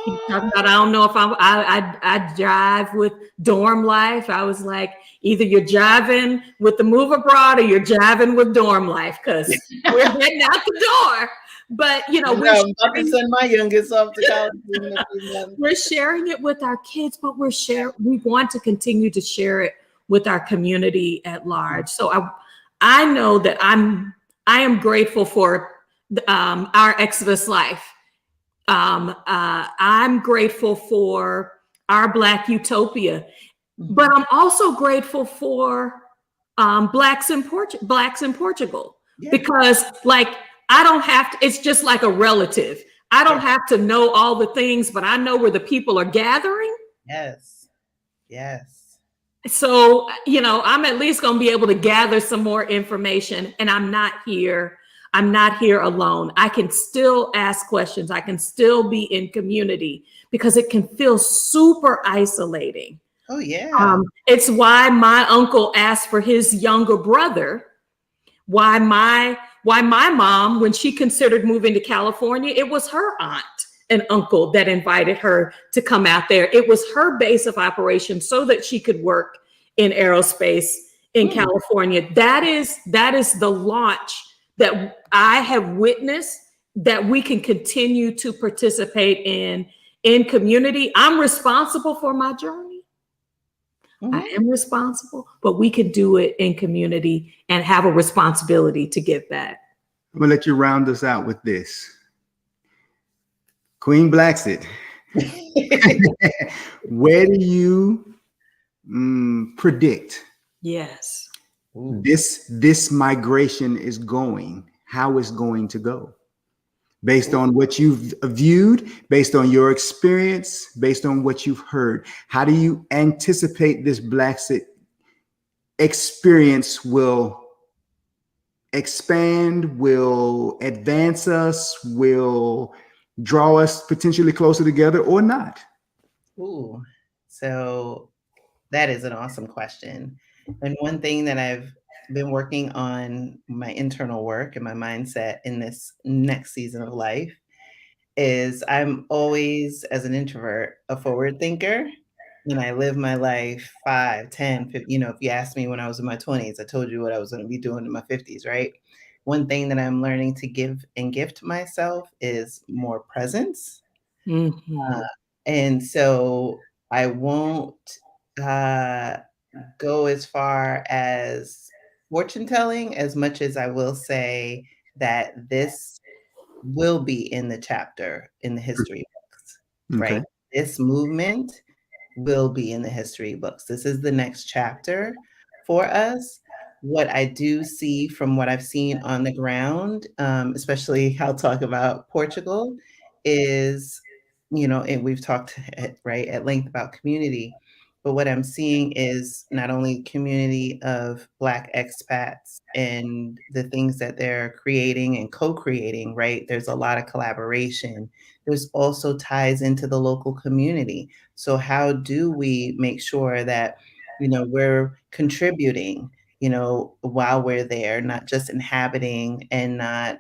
He talked about, I don't know if I jive with dorm life. I was like, either you're jiving with the move abroad or you're jiving with dorm life, because we're getting out the door. But, you know, I'm about to send my youngest off to college. We're sharing it with our kids, but we want to continue to share it with our community at large. So I know that I am grateful for our Exodus life. I'm grateful for our Black utopia, but I'm also grateful for Blacks in Portugal, because, like, I don't have to, it's just like a relative. I don't have to know all the things, but I know where the people are gathering. Yes. Yes. So, you know, I'm at least going to be able to gather some more information, and I'm not here alone. I can still ask questions. I can still be in community, because it can feel super isolating. Oh, yeah. It's why my uncle asked for his younger brother. Why my mom, when she considered moving to California, it was her aunt and uncle that invited her to come out there. It was her base of operations so that she could work in aerospace in California. That is the launch that I have witnessed, that we can continue to participate in community. I'm responsible for my journey, I am responsible, but we could do it in community and have a responsibility to give back. I'm gonna let you round us out with this. Queen Blaxit, where do you predict Yes. this migration is going, how it's going to go? Based on what you've viewed, based on your experience, based on what you've heard, how do you anticipate this Blaxit experience will expand, will advance us, will draw us potentially closer together or not? Ooh, so that is an awesome question. And one thing that I've been working on, my internal work and my mindset in this next season of life, is I'm always, as an introvert, a forward thinker. And I live my life 5, 10, 15, if you asked me when I was in my 20s, I told you what I was going to be doing in my 50s, right? One thing that I'm learning to give and gift myself is more presence. Mm-hmm. And so I won't go as far as fortune telling as much as I will say that this will be in the chapter in the history books, Okay. right? This movement will be in the history books. This is the next chapter for us. What I do see from what I've seen on the ground, especially I'll talk about Portugal, is, and we've talked at length about community, but what I'm seeing is not only community of Black expats and the things that they're creating and co-creating, right? There's a lot of collaboration. There's also ties into the local community. So how do we make sure that, we're contributing, while we're there, not just inhabiting and not,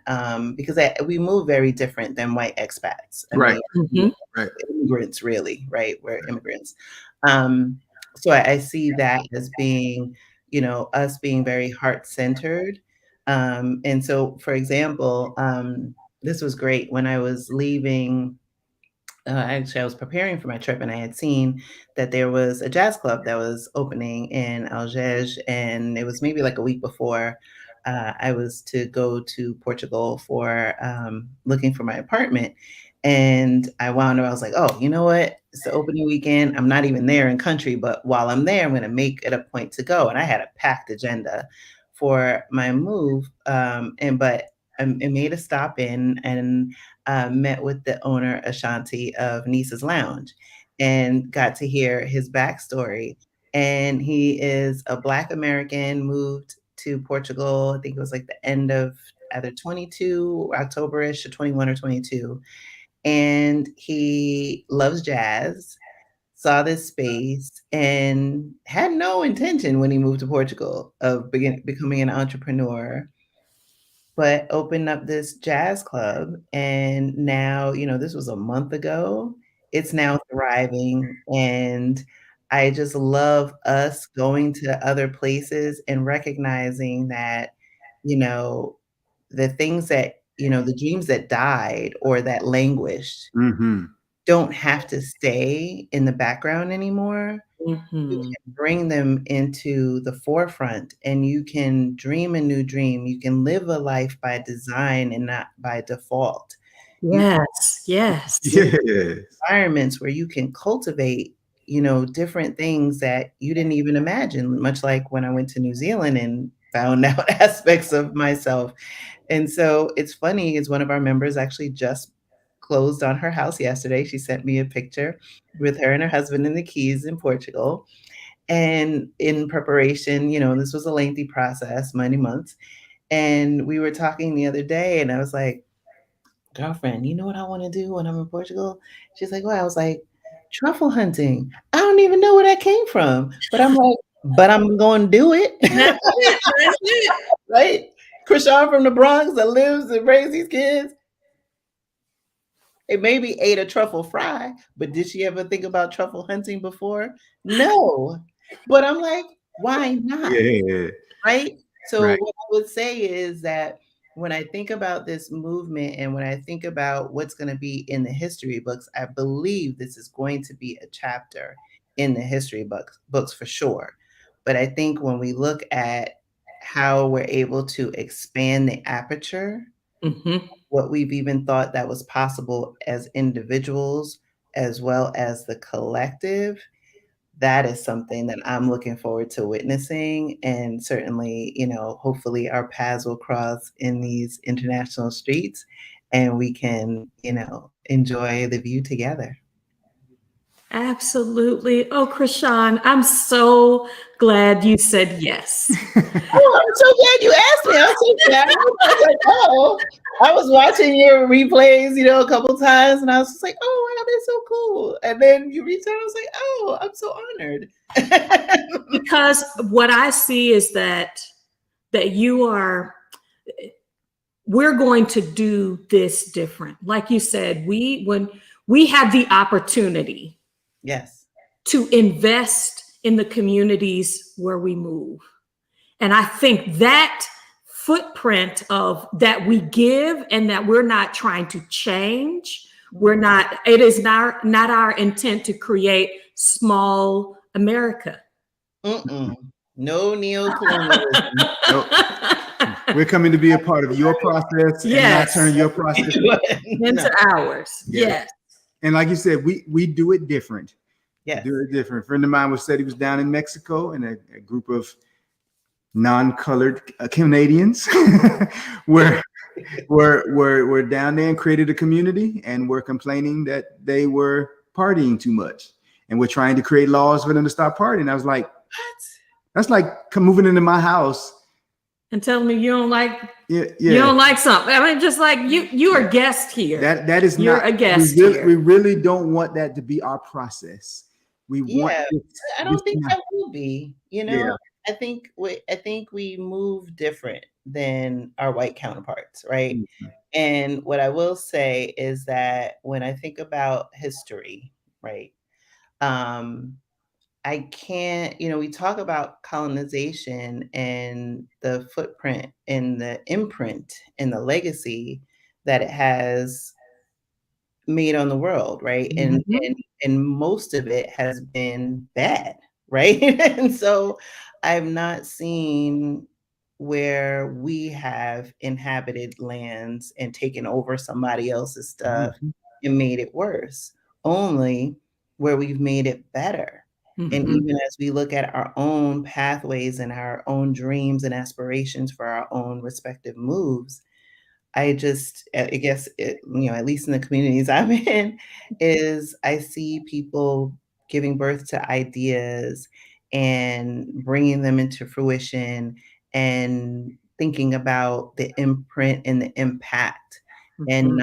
because we move very different than white expats. I Right. mean, Right. immigrants, really, right? We're immigrants. So I see that as being, us being very heart-centered. And so, for example, this was great when I was leaving. Actually, I was preparing for my trip and I had seen that there was a jazz club that was opening in Algés, and it was maybe like a week before I was to go to Portugal for looking for my apartment. And I wound up, I was like, oh, you know what? It's the opening weekend. I'm not even there in country, but while I'm there, I'm going to make it a point to go. And I had a packed agenda for my move. But I made a stop in and met with the owner, Ashanti, of Nisa's Lounge, and got to hear his backstory. And he is a Black American, moved to Portugal, I think it was like the end of either 22, October-ish, or 21 or 22. And he loves jazz, saw this space, and had no intention when he moved to Portugal of becoming an entrepreneur, but opened up this jazz club. And now, this was a month ago. It's now thriving. And I just love us going to other places and recognizing that, the things that, the dreams that died or that languished Mm-hmm. don't have to stay in the background anymore. You Mm-hmm. can bring them into the forefront and you can dream a new dream. You can live a life by design and not by default. You can Yes. Yes. environments where you can cultivate, different things that you didn't even imagine, much like when I went to New Zealand and found out aspects of myself. And so it's funny, is one of our members actually just closed on her house yesterday. She sent me a picture with her and her husband in the Keys in Portugal. And in preparation, this was a lengthy process, many months. And we were talking the other day, and I was like, girlfriend, you know what I want to do when I'm in Portugal? She's like, well, I was like, truffle hunting. I don't even know where that came from. But I'm like, but I'm going to do it. That's it. That's it. Right? Krishan from the Bronx that lives and raises these kids. It maybe ate a truffle fry, but did she ever think about truffle hunting before? No. But I'm like, why not? Yeah. Right? So Right. what I would say is that when I think about this movement and when I think about what's going to be in the history books, I believe this is going to be a chapter in the history books for sure. But I think when we look at how we're able to expand the aperture, what we've even thought that was possible as individuals, as well as the collective, that is something that I'm looking forward to witnessing. And certainly, hopefully our paths will cross in these international streets and we can, enjoy the view together. Absolutely. Oh, Krishan, I'm so glad you said yes. Oh, I'm so glad you asked me. I'm so glad. I was like, oh, I was watching your replays, a couple times, and I was just like, oh, wow, they're so cool. And then you reached out, I was like, oh, I'm so honored. Because what I see is that we're going to do this different. Like you said, when we have the opportunity, yes, to invest in the communities where we move. And I think that footprint of that we give and that we're not trying to change, it is not our intent to create small America. No neocolonialism. Nope. We're coming to be a part of your process and not turn your process into ours. Yes. And like you said, we do it different. Yes. Do it different. A friend of mine said he was down in Mexico and a group of non-colored Canadians were down there and created a community and were complaining that they were partying too much. And we're trying to create laws for them to stop partying. I was like, what? That's like moving into my house and telling me you don't like you don't like something. I mean, just like you are a guest here. That is you're not a guest here. We really don't want that to be our process. We want. I don't think that will be. Yeah. I think we move different than our white counterparts, right? Mm-hmm. And what I will say is that when I think about history, right? I can't, we talk about colonization and the footprint and the imprint and the legacy that it has made on the world, right? Mm-hmm. And most of it has been bad, right? And so I've not seen where we have inhabited lands and taken over somebody else's stuff and made it worse, only where we've made it better. And even as we look at our own pathways and our own dreams and aspirations for our own respective moves, I guess, at least in the communities I'm in, is I see people giving birth to ideas and bringing them into fruition and thinking about the imprint and the impact and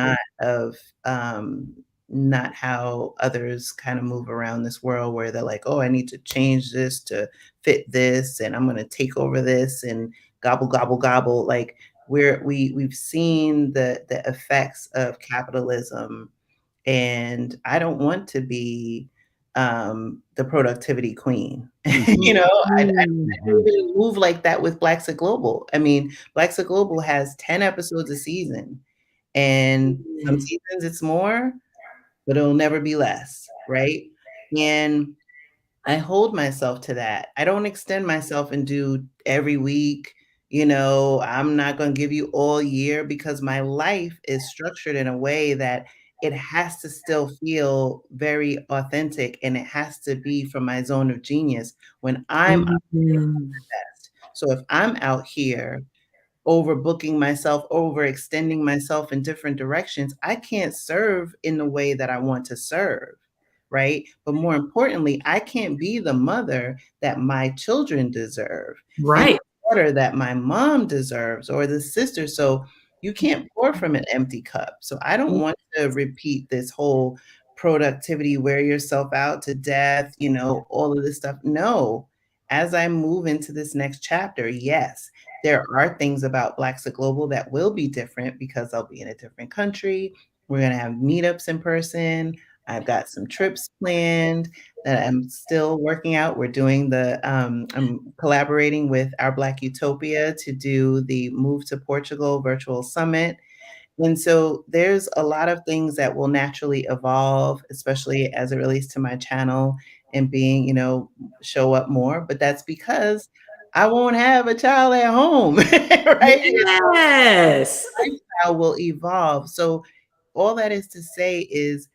not how others kind of move around this world where they're like, oh, I need to change this to fit this, and I'm going to take over this and gobble, gobble, gobble. Like we've seen the effects of capitalism, and I don't want to be the productivity queen. I don't really move like that with Blaxit Global. I mean, Blaxit Global has 10 episodes a season, and some seasons it's more, but it'll never be less, right? And I hold myself to that. I don't extend myself and do every week. I'm not going to give you all year, because my life is structured in a way that it has to still feel very authentic, and it has to be from my zone of genius when I'm out here at my best. So if I'm out here overbooking myself, overextending myself in different directions, I can't serve in the way that I want to serve, right? But more importantly, I can't be the mother that my children deserve, right? The daughter that my mom deserves, or the sister. So you can't pour from an empty cup. So I don't want to repeat this whole productivity, wear yourself out to death, all of this stuff. No, as I move into this next chapter, yes, there are things about Blaxit Global that will be different because I'll be in a different country. We're going to have meetups in person. I've got some trips planned that I'm still working out. We're doing I'm collaborating with our Black Utopia to do the Move to Portugal virtual summit. And so there's a lot of things that will naturally evolve, especially as it relates to my channel and being, show up more. But that's because I won't have a child at home, right? Yes. Lifestyle will evolve. So all that is to say is,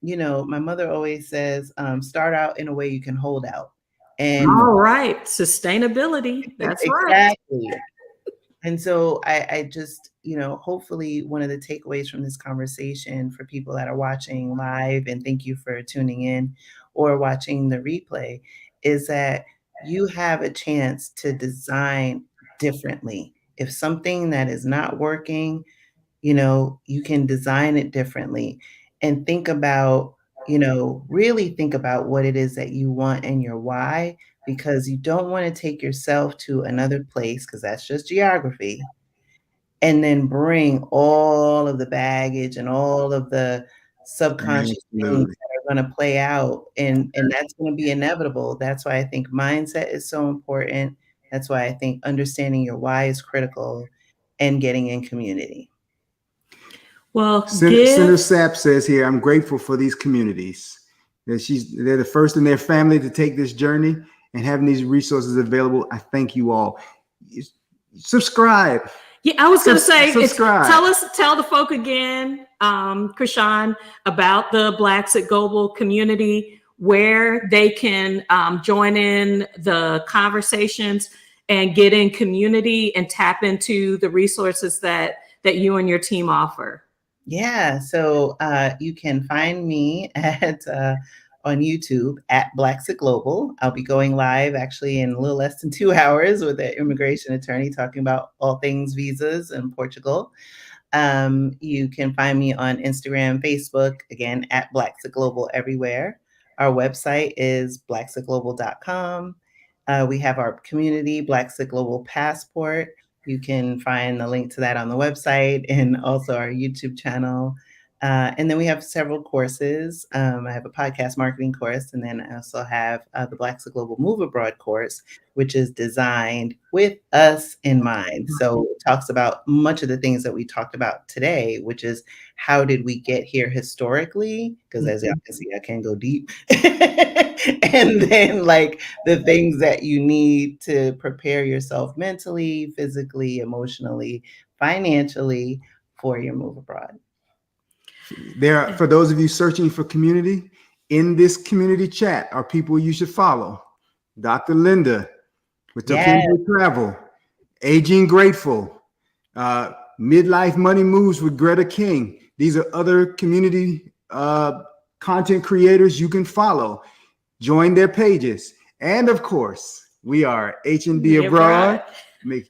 my mother always says, start out in a way you can hold out. And all right, sustainability. That's exactly. right. And so I just, hopefully one of the takeaways from this conversation for people that are watching live, and thank you for tuning in or watching the replay, is that you have a chance to design differently. If something that is not working, you can design it differently and think about, really think about what it is that you want and your why, because you don't want to take yourself to another place, because that's just geography, and then bring all of the baggage and all of the subconscious things Absolutely. that are going to play out. And that's going to be inevitable. That's why I think mindset is so important. That's why I think understanding your why is critical, and getting in community. Well, Senator Sapp says here, I'm grateful for these communities. They're the first in their family to take this journey, and having these resources available. I thank you all. Subscribe. Yeah, I was going to say, subscribe. Tell the folk again, Krishan, about the Blaxit Global community, where they can join in the conversations and get in community and tap into the resources that you and your team offer. Yeah, so you can find me on YouTube at Blaxit Global. I'll be going live actually in a little less than 2 hours with an immigration attorney talking about all things visas in Portugal. You can find me on Instagram, Facebook, again, at Blaxit Global everywhere. Our website is blaxitglobal.com. We have our community, Blaxit Global Passport. You can find the link to that on the website, and also our YouTube channel. And then we have several courses. I have a podcast marketing course, and then I also have the Blaxit Global Move Abroad course, which is designed with us in mind. So it talks about much of the things that we talked about today, which is how did we get here historically? Because as y'all can see, I can go deep. And then like the things that you need to prepare yourself mentally, physically, emotionally, financially for your move abroad. For those of you searching for community, in this community chat are people you should follow. Dr. Linda with Tokyo Travel, Aging Grateful, Midlife Money Moves with Greta King. These are other community content creators you can follow. Join their pages. And of course, we are H&D Abroad.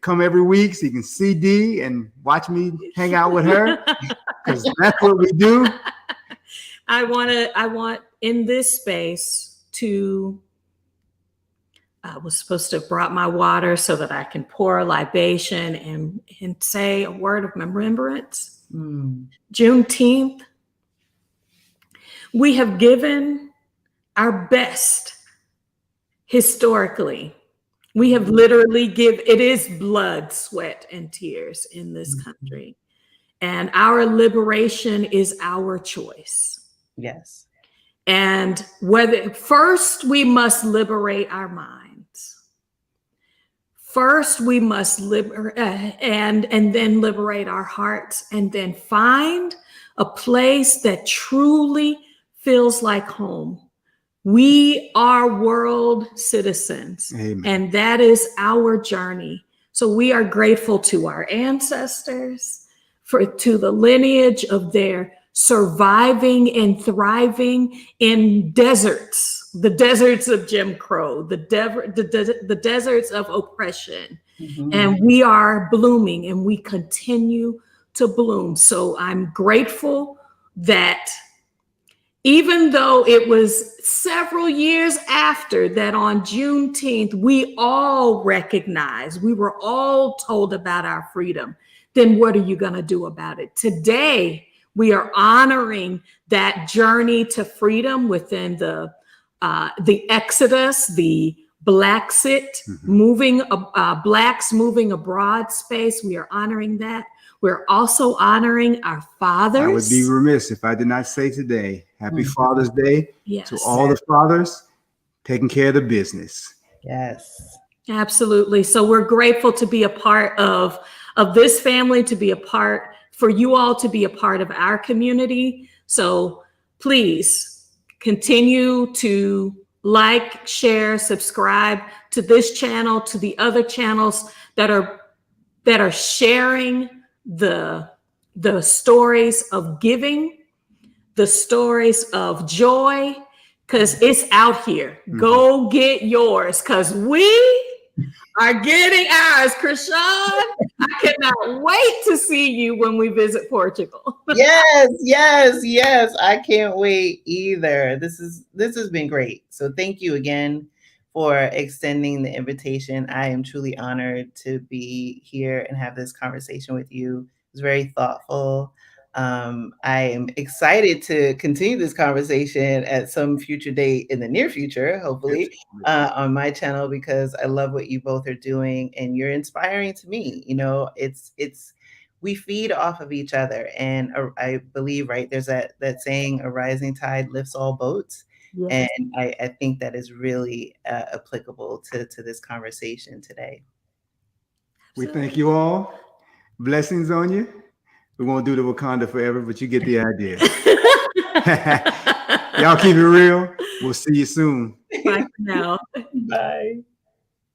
Come every week so you can see D and watch me hang out with her, because that's what we do. I want in this space to, I was supposed to have brought my water so that I can pour a libation and say a word of remembrance. Juneteenth, we have given our best historically. We have literally it is blood, sweat, and tears in this country. And our liberation is our choice. Yes. And first we must liberate our minds. First we must and then liberate our hearts, and then find a place that truly feels like home. We are world citizens. Amen. And that is our journey. So we are grateful to our ancestors, to the lineage of their surviving and thriving in deserts, the deserts of Jim Crow, the deserts of oppression. And we are blooming, and we continue to bloom. So I'm grateful that even though it was several years after that, on Juneteenth, we all recognized, we were all told about our freedom. Then what are you going to do about it? Today, we are honoring that journey to freedom within the Exodus, the Blaxit Blacks moving abroad space. We are honoring that. We're also honoring our fathers. I would be remiss if I did not say today, Happy Father's Day to all the fathers. taking care of the business. Yes. Absolutely. So we're grateful to be a part of this family, to be a part, for you all to be a part of our community. So please continue to like, share, subscribe to this channel, to the other channels that are sharing the stories of giving, the stories of joy, because it's out here. Go get yours, because we are getting ours. Krishan, I cannot wait to see you when we visit Portugal. Yes. I can't wait either. This has been great. So thank you again for extending the invitation. I am truly honored to be here and have this conversation with you. It's very thoughtful. I am excited to continue this conversation at some future date in the near future, hopefully, on my channel, because I love what you both are doing and you're inspiring to me. You know, we feed off of each other. And I believe, right, there's that saying, a rising tide lifts all boats. Yes. And I think that is really applicable to this conversation today. We thank you all. Blessings on you. We won't do the Wakanda forever, but you get the idea. Y'all keep it real. We'll see you soon. Bye for now. Bye.